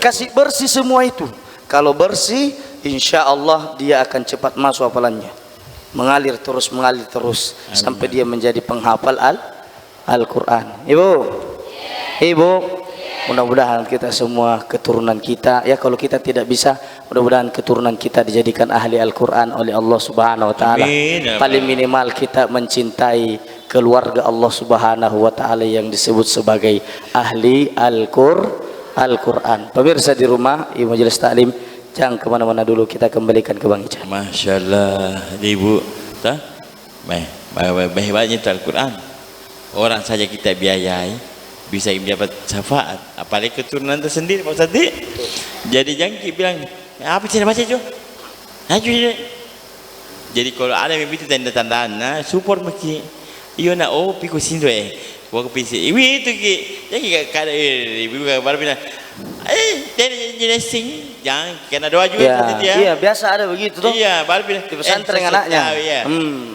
Kasih bersih semua itu. Kalau bersih, insya Allah dia akan cepat masuk hafalannya. Mengalir terus sampai dia menjadi penghafal Al-Quran. Ibu, mudah-mudahan kita semua keturunan kita, ya kalau kita tidak bisa, mudah-mudahan keturunan kita dijadikan ahli Al-Quran oleh Allah Subhanahu Wa Taala. Paling minimal kita mencintai keluarga Allah Subhanahu Wa Taala yang disebut sebagai ahli Al-Quran. Pemirsa di rumah, Ibu Majelis Taklim, jangan kemana-mana dulu, kita kembalikan ke Bang Ican. Masya Allah, Ibu, banyak Al-Quran. Orang saja kita biayai bisa mendapat syafaat, apalagi keturunan tersendiri, Pak Ustaz. Jadi jangki bilang, apa sih baca itu? Jadi kalau ada yang begitu tanda-tanda, support maki. Iyo na piku sindo Wak pisi iwi itu ki, jadi kada ibu baru bilang, jadi sing, jangan kena doa juga ya, dia. Iya biasa ada begitu tuh. Iya baru bilang di pesantren anaknya. Iya.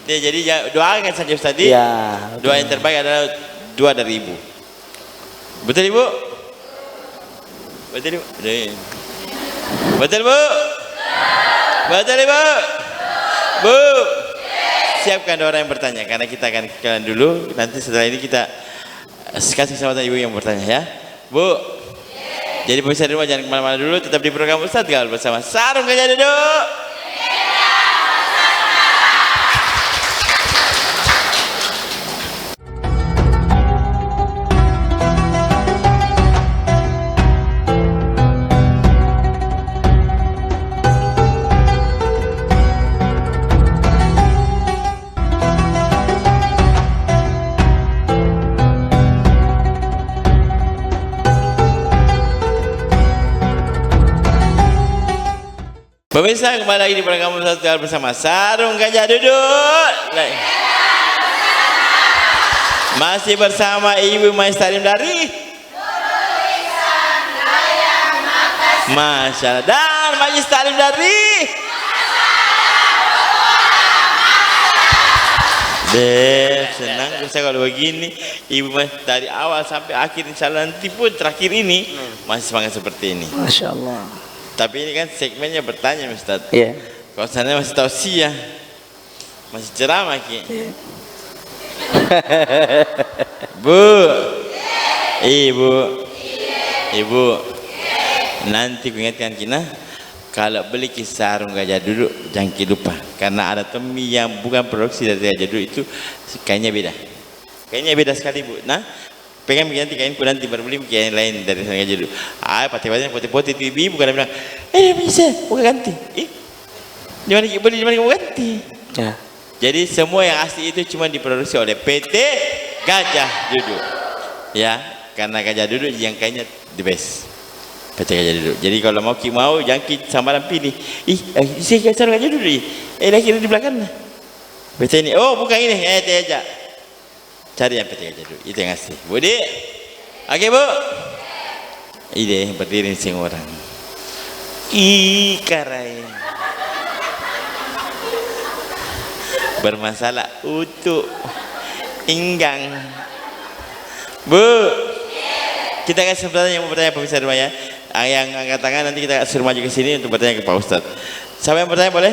Jadi doakan saja Ustaz. Ya, doa yang terbaik adalah doa dari ibu. Betul ibu? Betul ibu? Betul bu? Betul ibu? Bu? Siapkan orang yang bertanya, karena kita akan kalian dulu. Nanti setelah ini kita kasih kesempatan ibu yang bertanya ya, Bu. Jadi pemirsa di rumah jangan kemana-mana dulu, tetap di program Ustadz Gaul bersama Sarung Gajah Duduk. Pemirsa kembali lagi di program Ustadz Gaul bersama Sarung Gajah Duduk. Masih bersama Ibu Majlis Taklim dari Masya Allah, dan Majlis Taklim dari senang saya kalau begini Ibu dari awal sampai akhir, insya Allah nanti pun terakhir ini masih semangat seperti ini. Masya Allah. Tapi ini kan segmennya bertanya Ustaz. Iya. Kalau sana masih tausiah, masih ceramah ki. Bu, ibu, nanti ku ingatkan kina, kalau beli sarung gajah duduk jangan lupa, karena ada temi yang bukan produksi dari gajah duduk itu kayaknya beda sekali Bu. Nah, pengen ganti kainku nanti baru beli kain lain dari sana gajah duduk. Pati-patinya poti-poti itu ibu bukan bilang, bisa bukan ganti. Di mana beli, di mana kamu ganti? Ya. Jadi semua yang asli itu cuma diproduksi oleh PT Gajah Duduk. Ya, karena Gajah Duduk yang kayaknya the best. PT Gajah Duduk. Jadi kalau mau jangan samaran pilih. Saya sarung Gajah Duduk. Lagi di belakang. PT ini. Oh, bukan ini. Aja. Cari yang PT Gajah Duduk. Itu yang asli. Budi. Oke, Bu. Ide berdiri sing orang. Karai. Bermasalah utuh inggang. Bu, kita kasih kesempatan yang mau bertanya pemirsa rumah ya. Yang angkat tangan nanti kita suruh maju ke sini untuk bertanya ke Pak Ustadz. Siapa yang bertanya boleh?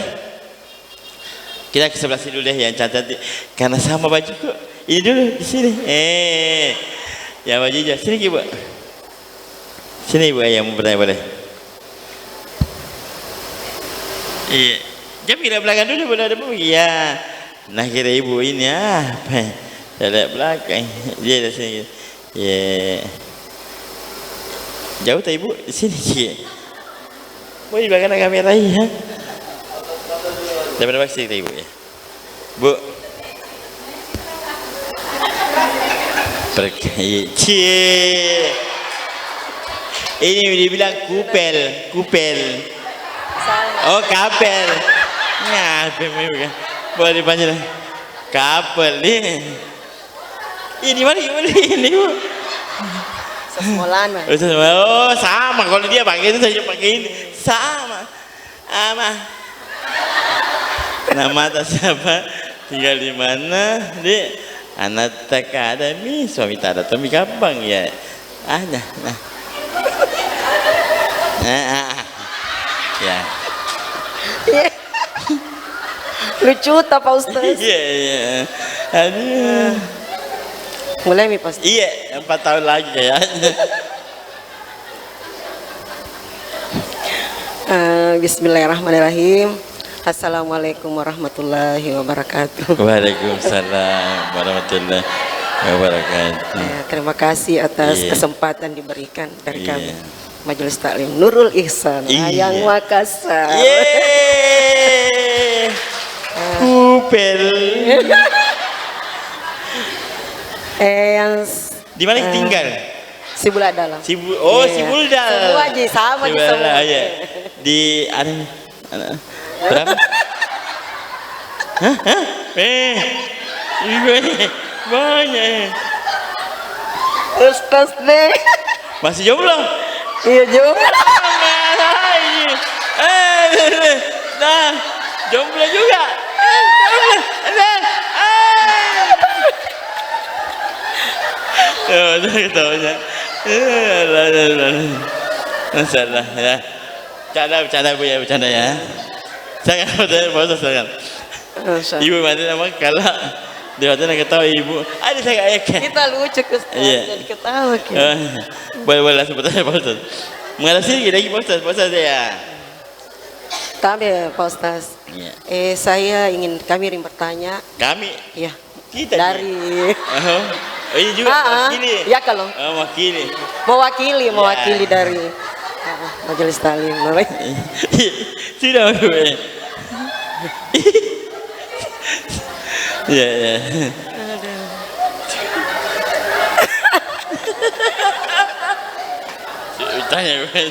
Kita ke sebelah sini dulu deh yang cantik, karena sama baju kok. Ini dulu di sini. Ya baju aja sini Bu. Sini Bu yang mau bertanya boleh. Iya. Jam kira belakang dulu boleh ada Bu. Iya. Nah kira ibu ini apa? Saya lihat belakang. Dia di sini. Ya. Jauh tak ibu? Di sini. Bu di belakang ada kamera ya. Daripada baksi kita ibu ya. Bu. Pergi. Ini dibilang kupel, kupel. Oh, kapel. Nah, boleh dipanggil kapel nih. Ini mana ini? Semolana. Oh, sama. Kalau dia pakai itu saya pakai ini. Sama. Ama. Nama atas siapa? Tinggal di mana? Di Anak Akademi. Suami tak ada Tommy Kabang ya. Nah. Ya. Lucu tak Pak Ustaz? Iya. Aduh. Mulai mi pasti. Iya, 4 tahun lagi kayaknya. Bismillahirrahmanirrahim. Assalamualaikum warahmatullahi wabarakatuh. Waalaikumsalam warahmatullahi wabarakatuh. Terima kasih atas Iya. kesempatan diberikan dari Iya. kami. Majelis Taklim Nurul Ihsan Iya. yang Makassar. Yeay. Kupel. Yang Di mana tinggal? Sibula dalam. Oh, Iya. Sibuldal. Semua aja sama di Sibuldal, semua. iya. Di berapa? Hah? Ini banyak. Ustaz deh. Masih jomblo? Iya juga. Nah, jomblo juga. Oh, ketawanya. Masalah ya. Bercanda Bu ya, bercanda ya. Jangan bercanda, Pak Ustaz, jangan. Ibu mati nama kalah. Dia nak ketawa ibu. Ada saya ayahkan. Kita lucu Ustaz. Iya. Jadi ketawa kita. Boleh langsung bertanya Pak Ustaz. Mengatasi lagi Pak Ustaz ya. Kami Pak Ustaz. Iya. Kami ingin bertanya. Kami. Ya. Kita Dari. Oh, ini juga wakili. Ya kalau. Wakili. Mewakili dari Majelis Taklim. Sudah gue. Ya. Tanya gue.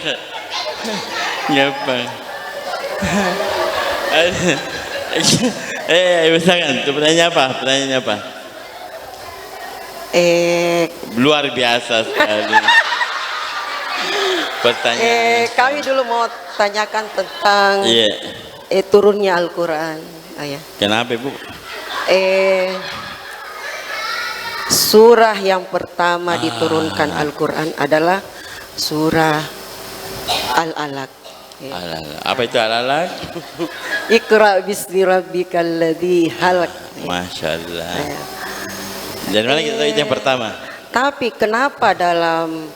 Ngapa? Ibu silakan. Pertanyaannya apa? Luar biasa sekali. Pertanyaan. Kami dulu mau tanyakan tentang turunnya Al-Quran. Ayah. Kenapa Bu? Surah yang pertama diturunkan Al-Quran adalah surah Al-Alaq. Apa itu Al-Alaq? Iqra bismi rabbikal ladzi khalaq. Masya Allah. Dari mana kita tahu itu yang pertama? Tapi kenapa dalam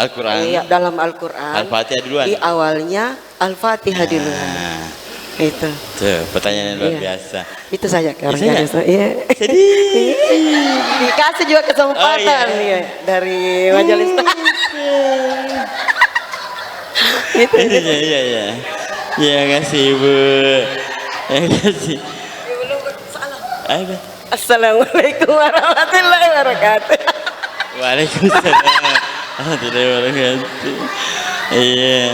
Al-Quran? Dalam Al-Quran Al-Fatihah duluan. di awalnya Al-Fatihah duluan. Itu. Tuh, pertanyaan yang luar biasa. Itu saja kan. Iya. Sedih. Dikasih juga kesempatan ya, dari majelis. Gitu. Iya. Ya kasih Ibu. Ya kasih. Assalamualaikum warahmatullahi wabarakatuh. Waalaikumsalam warahmatullahi wabarakatuh. Iya.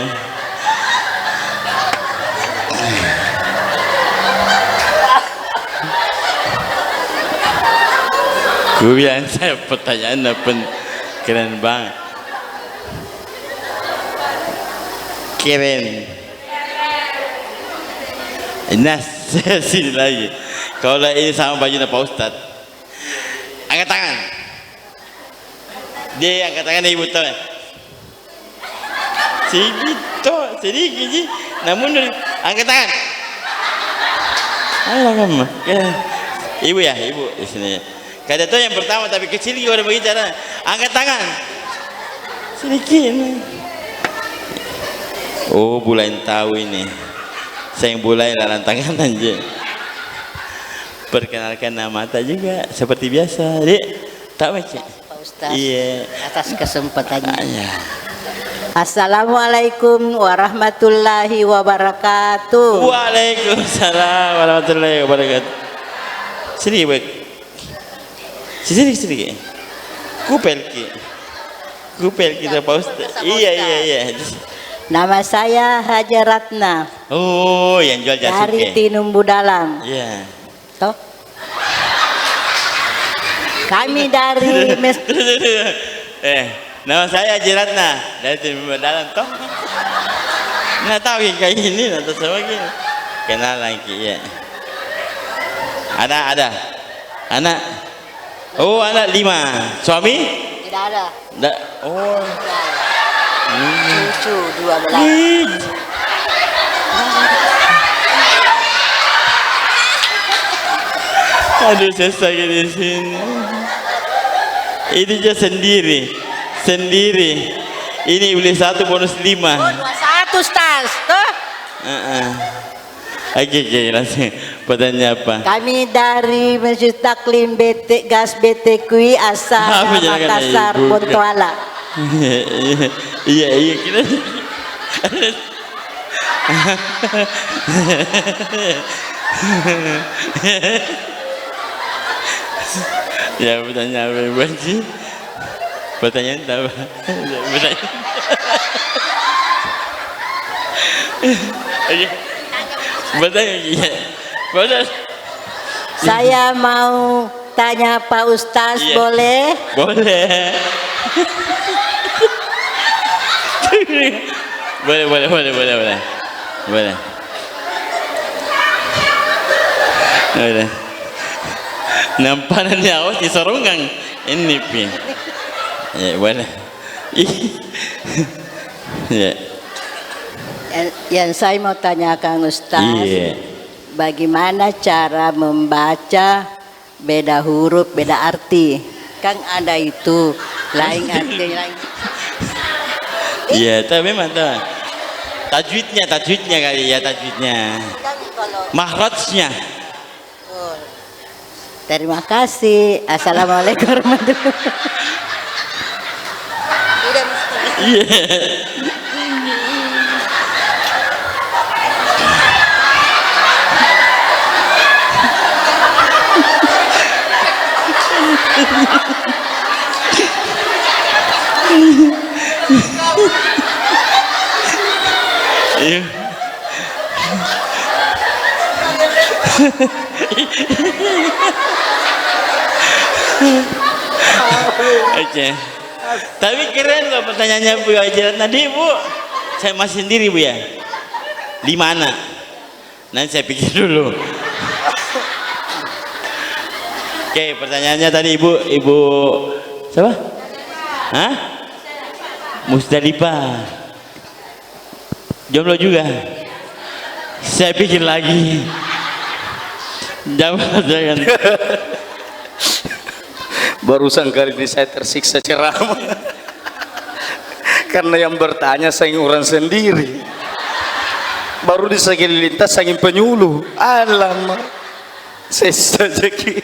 Gue bilang saya pertanyaan apa keren banget. Keren. Nas sini lagi. Kalau ini sama bajunya Pak Ustad, angkat tangan. Dia angkat tangan ibu tahu. Sedikit je. Namun angkat tangan. Alah kamu. Ibu ya, ibu di sini. Kada tahu yang pertama tapi kecil juga ada begitu cara. Angkat tangan. Sedikit. Oh, bulan tahu ini. Saya yang bulai lalang tangan aja. Perkenalkan nama tak juga seperti biasa. Dek, tak baca. Pak Ustaz, Iya. atas kesempatannya. Iya. Assalamualaikum warahmatullahi wabarakatuh. Waalaikumsalam warahmatullahi wabarakatuh. Sini, Bek. Sini. Kupel ki. Kupel kita Pak Ustaz. Iya. Nama saya Haja Ratna Oh, yang jual dari jasuke. Tinumbu Dalam. Iya. Toh? Kami dari Nama saya Jiratna dari tim dalam toh. Nggak tahu kayak gini atau sama gini. Kenal lagi ya. Ada. Anak. Oh, anak 5. Suami? tidak ada. Nggak. Oh. Cucu 12. Aduh, saya sakit di sini. Ini dia sendiri. Ini beli 1 bonus 5. 21 Ustaz. Toh? Oke, langsung pertanyaan apa? Kami dari Masjid Taklim Gas BTQI asal Apa jangan Makassar ibu? Bontoala. Iya kita. Ya pertanyaan apa Ibu Haji? Pertanyaan apa? Bertanya. Saya mau tanya Pak Ustaz, Iya. boleh? Boleh. Boleh. Nampanan nyawa di sorungan ini pi. Ya boleh. Ya. Yang saya mau tanyakan Ustaz, Iya. bagaimana cara membaca beda huruf, beda arti? Kan ada itu, lain arti lain. Iya, tapi memang tuh. Tajwidnya kali ya tajwidnya. Kan kalau Mahrajnya. terima kasih. Assalamualaikum warahmatullahi wabarakatuh. Iya. Iya. Oke. Tapi keren loh pertanyaannya Bu Haji tadi Bu. Saya masih sendiri Bu ya. 5 anak. Nanti saya pikir dulu. Oke, pertanyaannya tadi Ibu siapa? Hah? Musdalifah. Jomblo juga. Saya pikir lagi. Jangan. Barusan kali ini saya tersiksa ceramah. Karena yang bertanya saking orang sendiri. Baru di segini lintas saking penyuluh. Alamak. Saya sajaki.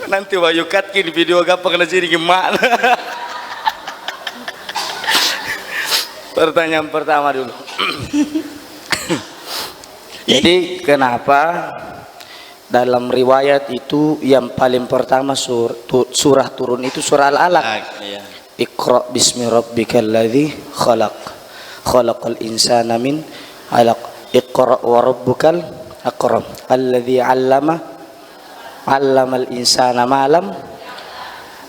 Nanti Wayu Katki di video apa kena jadi gimana? Pertanyaan pertama dulu. Jadi kenapa dalam riwayat itu yang paling pertama surah turun itu surah Al-Alaq. Iya. Iqra bismi rabbikal ladzi khalaq. Khalaqal insana min 'alaq. Iqra wa rabbukal akram. Alladzi 'allamal insana ma lam.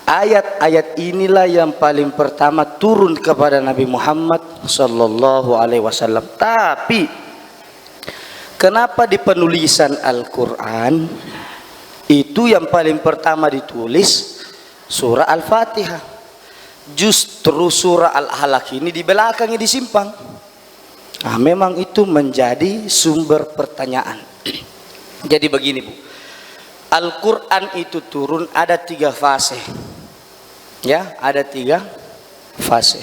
Ayat-ayat inilah yang paling pertama turun kepada Nabi Muhammad sallallahu alaihi wasallam. Tapi kenapa di penulisan Al-Quran itu yang paling pertama ditulis surah Al-Fatihah, justru surah Al-Alaq ini di belakangnya disimpan? Nah, memang itu menjadi sumber pertanyaan. Jadi begini Bu, Al-Quran itu turun ada 3 fase. Ya, ada 3 fase.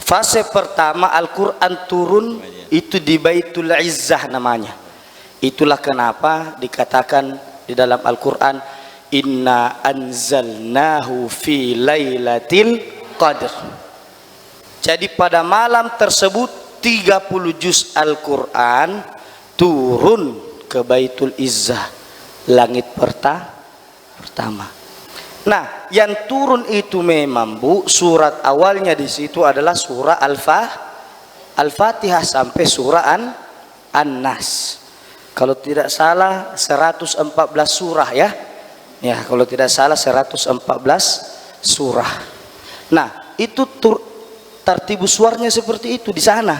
Fase pertama Al-Quran turun itu di Baitul Izzah namanya. Itulah kenapa dikatakan di dalam Al-Quran, Inna anzalnahu fi lailatul qadr. Jadi pada malam tersebut 30 juz Al-Quran turun ke Baitul Izzah, langit pertama. Nah, yang turun itu memang Bu, surat awalnya di situ adalah surah Al-Fatihah sampai surah An-Nas. Kalau tidak salah 114 surah ya. Ya, kalau tidak salah 114 surah. Nah, itu tartibus suaranya seperti itu di sana.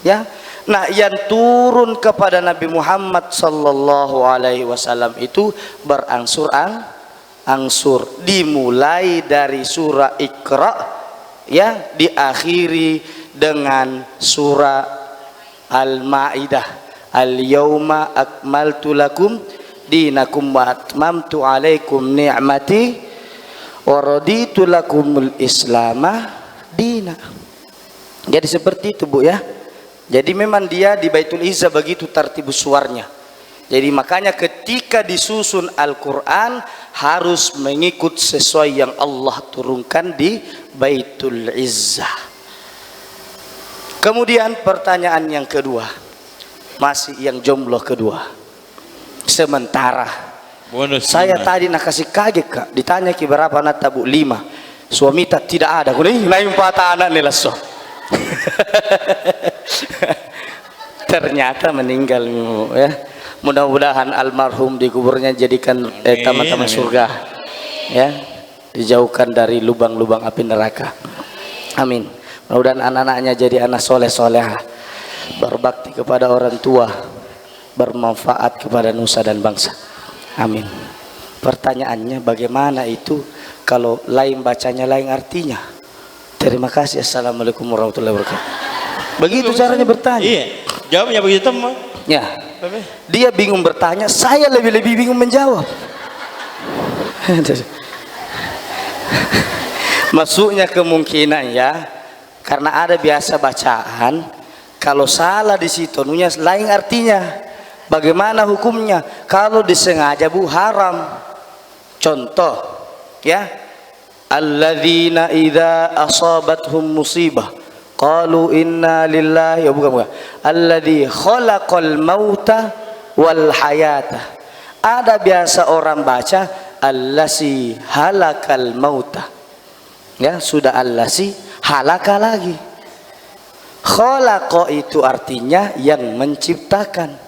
Ya. Nah, yang turun kepada Nabi Muhammad sallallahu alaihi wasallam itu berangsur-angsur, dimulai dari surah Iqra ya, diakhiri dengan surah Al-Maidah, al-yauma akmaltu lakum dinakum wa atmamtu alaikum ni'mati wa raditu lakumul islama dina. Jadi seperti itu Bu ya. Jadi memang dia di Baitul Izzah begitu tartibus suarnya. Jadi makanya ketika disusun Al-Quran harus mengikut sesuai yang Allah turunkan di Baitul Izzah. Kemudian pertanyaan yang kedua, masih yang jomblo kedua. Sementara Bonus saya lima. tadi nak kasih kaget Kak, ditanya ke berapa anak tabu 5. Suami tak tidak ada. Kuning naik 4 anak nih lasso. Ternyata meninggal ya. Mudah-mudahan almarhum dikuburnya jadikan taman-taman surga ya, dijauhkan dari lubang-lubang api neraka. Amin. Mudah-mudahan anak-anaknya jadi anak soleh-soleha, berbakti kepada orang tua, bermanfaat kepada nusa dan bangsa. Amin. Pertanyaannya bagaimana itu kalau lain bacanya lain artinya? Terima kasih. Assalamualaikum warahmatullahi wabarakatuh. Begitu caranya bertanya. Iya, jawabnya begitu teman. Ya. Dia bingung bertanya, saya lebih bingung menjawab. Maksudnya kemungkinan ya, karena ada biasa bacaan, kalau salah di situ nunya lain artinya. Bagaimana hukumnya? Kalau disengaja Bu, haram. Contoh ya, alladzina idza asabathum musibah qalu inna lillahi, ya bukan alladzi khalaqal mauta wal hayata. Ada biasa orang baca allazi halakal mauta ya, sudah allazi halaka lagi. Khalaqa itu artinya yang menciptakan,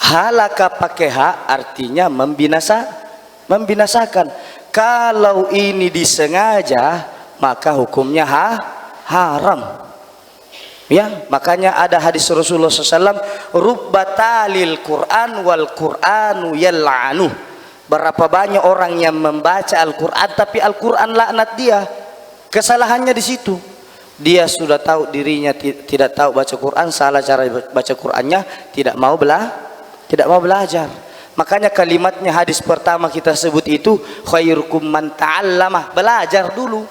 halaka pakai ha artinya membinasakan. Kalau ini disengaja maka hukumnya haram. Ya, makanya ada hadis Rasulullah SAW, rubbatalil Quran wal Quranu yal'anu. Berapa banyak orang yang membaca Al-Quran tapi Al-Quran laknat dia. Kesalahannya di situ. Dia sudah tahu dirinya tidak tahu baca Quran, salah cara baca Qurannya, tidak mau belajar. Makanya kalimatnya hadis pertama kita sebut itu khairukum man ta'allama, belajar dulu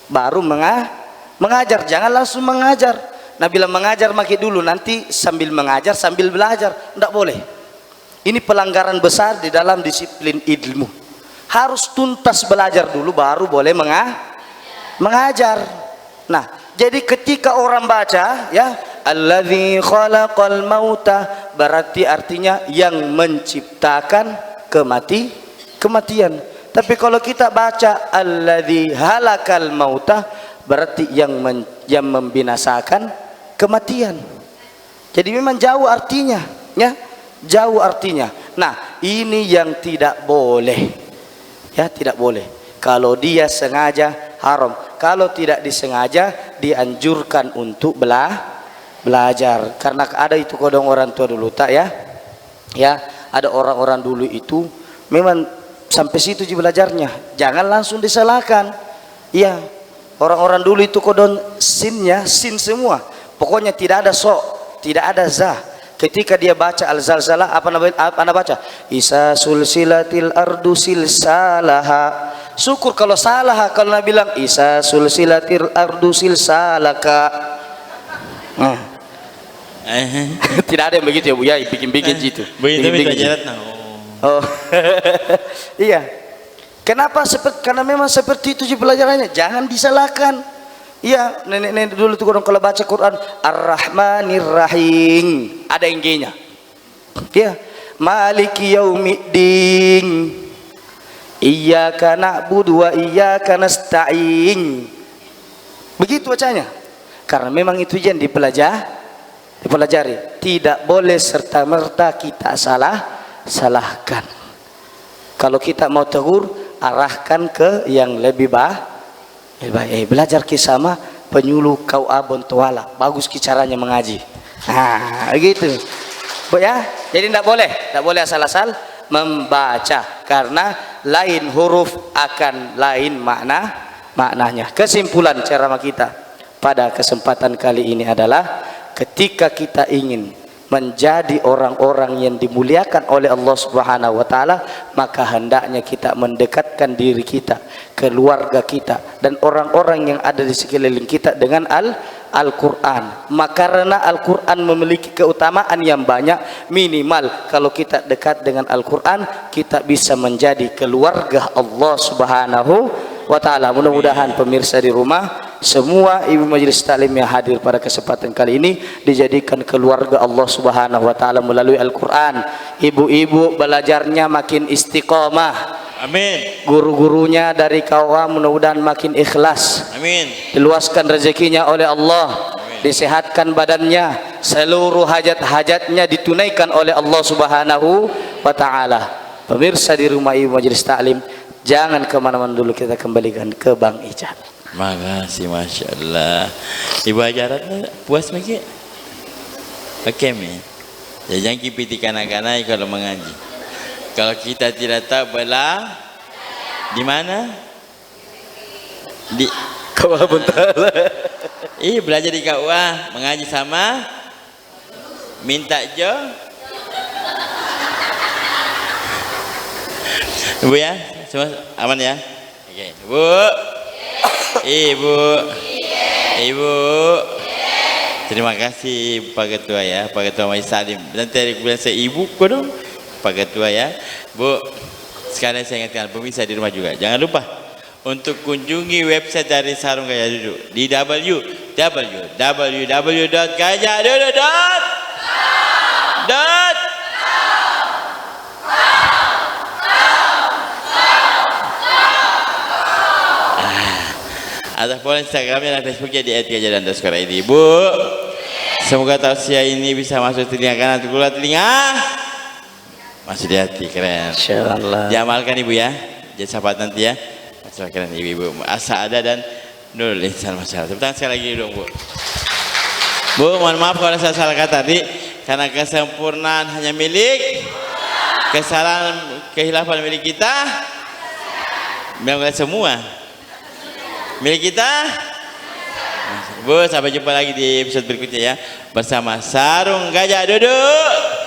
baru mengajar, jangan langsung mengajar. Nah, bila mengajar maki dulu, nanti sambil mengajar sambil belajar, tidak boleh. Ini pelanggaran besar di dalam disiplin ilmu. Harus tuntas belajar dulu baru boleh mengajar. Nah, jadi ketika orang baca ya alladzi khalaqal mauta, berarti artinya yang menciptakan kematian. Tapi kalau kita baca alladzi halakal mauta, berarti yang membinasakan kematian. Jadi memang jauh artinya ya, jauh artinya. Nah, ini yang tidak boleh ya, tidak boleh. Kalau dia sengaja haram, kalau tidak disengaja dianjurkan untuk belajar. Karena ada itu kodong orang tua dulu tak ya, ya ada orang-orang dulu itu memang sampai situ belajarnya, jangan langsung disalahkan. Ya, orang-orang dulu itu kodon sinnya sin semua, pokoknya tidak ada so, tidak ada za. Ketika dia baca al-zalzalah, apa baca? Isa sulsilatil ardu silsalaha. Syukur kalau salah, kalau Nabi bilang Isa sulsilatil ardu silsalaka. Tidak ada yang begitu ya Bu ya, bikin-bikin gitu. Begitu Bikin-bikin. Oh. Iya. Kenapa? Karena memang seperti itu pelajarannya. Jangan disalahkan. Iya, nenek-nenek dulu tuh kalau baca Quran Ar-Rahmanir Rahim, ada G-nya. Ya, Maliki Yaumiddin. Iyyaka na'budu wa iyyaka nasta'in. Begitu bacanya. Karena memang itu yang dipelajari. Tidak boleh serta-merta kita salahkan. Kalau kita mau tegur, arahkan ke yang lebih baik. Belajar kisama penyuluh kau abon tuala. Bagus caranya mengaji. Nah, gitu. Ya, jadi tidak boleh asal-asal membaca, karena lain huruf akan lain maknanya. Kesimpulan ceramah kita pada kesempatan kali ini adalah, ketika kita ingin menjadi orang-orang yang dimuliakan oleh Allah Subhanahu wa taala, maka hendaknya kita mendekatkan diri kita, keluarga kita, dan orang-orang yang ada di sekeliling kita dengan Al-Quran. Maka karena Al-Quran memiliki keutamaan yang banyak, minimal kalau kita dekat dengan Al-Quran, kita bisa menjadi keluarga Allah Subhanahu wa ta'ala. Mudah-mudahan pemirsa di rumah, semua ibu majelis taklim yang hadir pada kesempatan kali ini dijadikan keluarga Allah Subhanahu wa ta'ala melalui Al-Quran. Ibu-ibu belajarnya makin istiqomah. Amin. Guru-gurunya dari kaum mudah-mudahan makin ikhlas. Amin. Diluaskan rezekinya oleh Allah. Amin. Disehatkan badannya, seluruh hajat-hajatnya ditunaikan oleh Allah Subhanahu wa ta'ala. Pemirsa di rumah ibu majelis taklim, jangan kemana-mana dulu, kita kembalikan ke Bang Ican. Makasih, Masya Allah. Ibu ajaran puas lagi? Oke, Mi. Ya, jangan kipiti kanak-kanak kalau mengaji. Kalau kita tidak tahu bela di mana? Di KUA Buntala. belajar di KUA, mengaji sama minta jo. Bu ya, semua aman ya? Oke, Bu. Ibu. Terima kasih Pak Ketua ya, Pak Ketua Majelis Taklim. Nanti hari kemudian saya ibu kok dong, Pak Ketua ya. Bu, sekarang saya ingatkan pemirsa di rumah juga, jangan lupa untuk kunjungi website dari Sarung Gajah Duduk di www.gajahduduk.com. Ada follow Instagramnya dan Facebooknya di @gajah_id. Bu, semoga tausiah ini bisa masuk telinga kanan, keluar telinga masuk di hati. Keren. Insyaallah. Diamalkan Ibu ya. Jadi sahabat nanti ya. Masalah keren ibu-ibu. Asa'ada dan Nurul Ihsan masalah. Tepuk tangan sekali lagi dong Bu. Bu, mohon maaf kalau saya salah kata tadi, karena kesempurnaan hanya milik, kesalahan kehilafan milik kita. Biar semua milik kita. Bu, sampai jumpa lagi di episode berikutnya ya, bersama Sarung Gajah Duduk.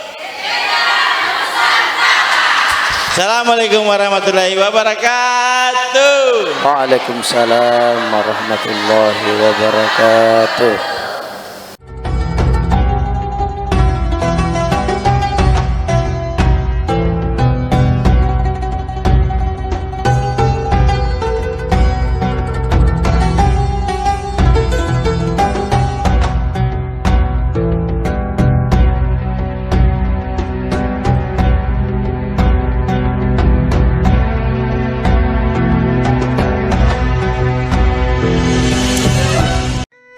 Assalamualaikum warahmatullahi wabarakatuh. Waalaikumsalam warahmatullahi wabarakatuh.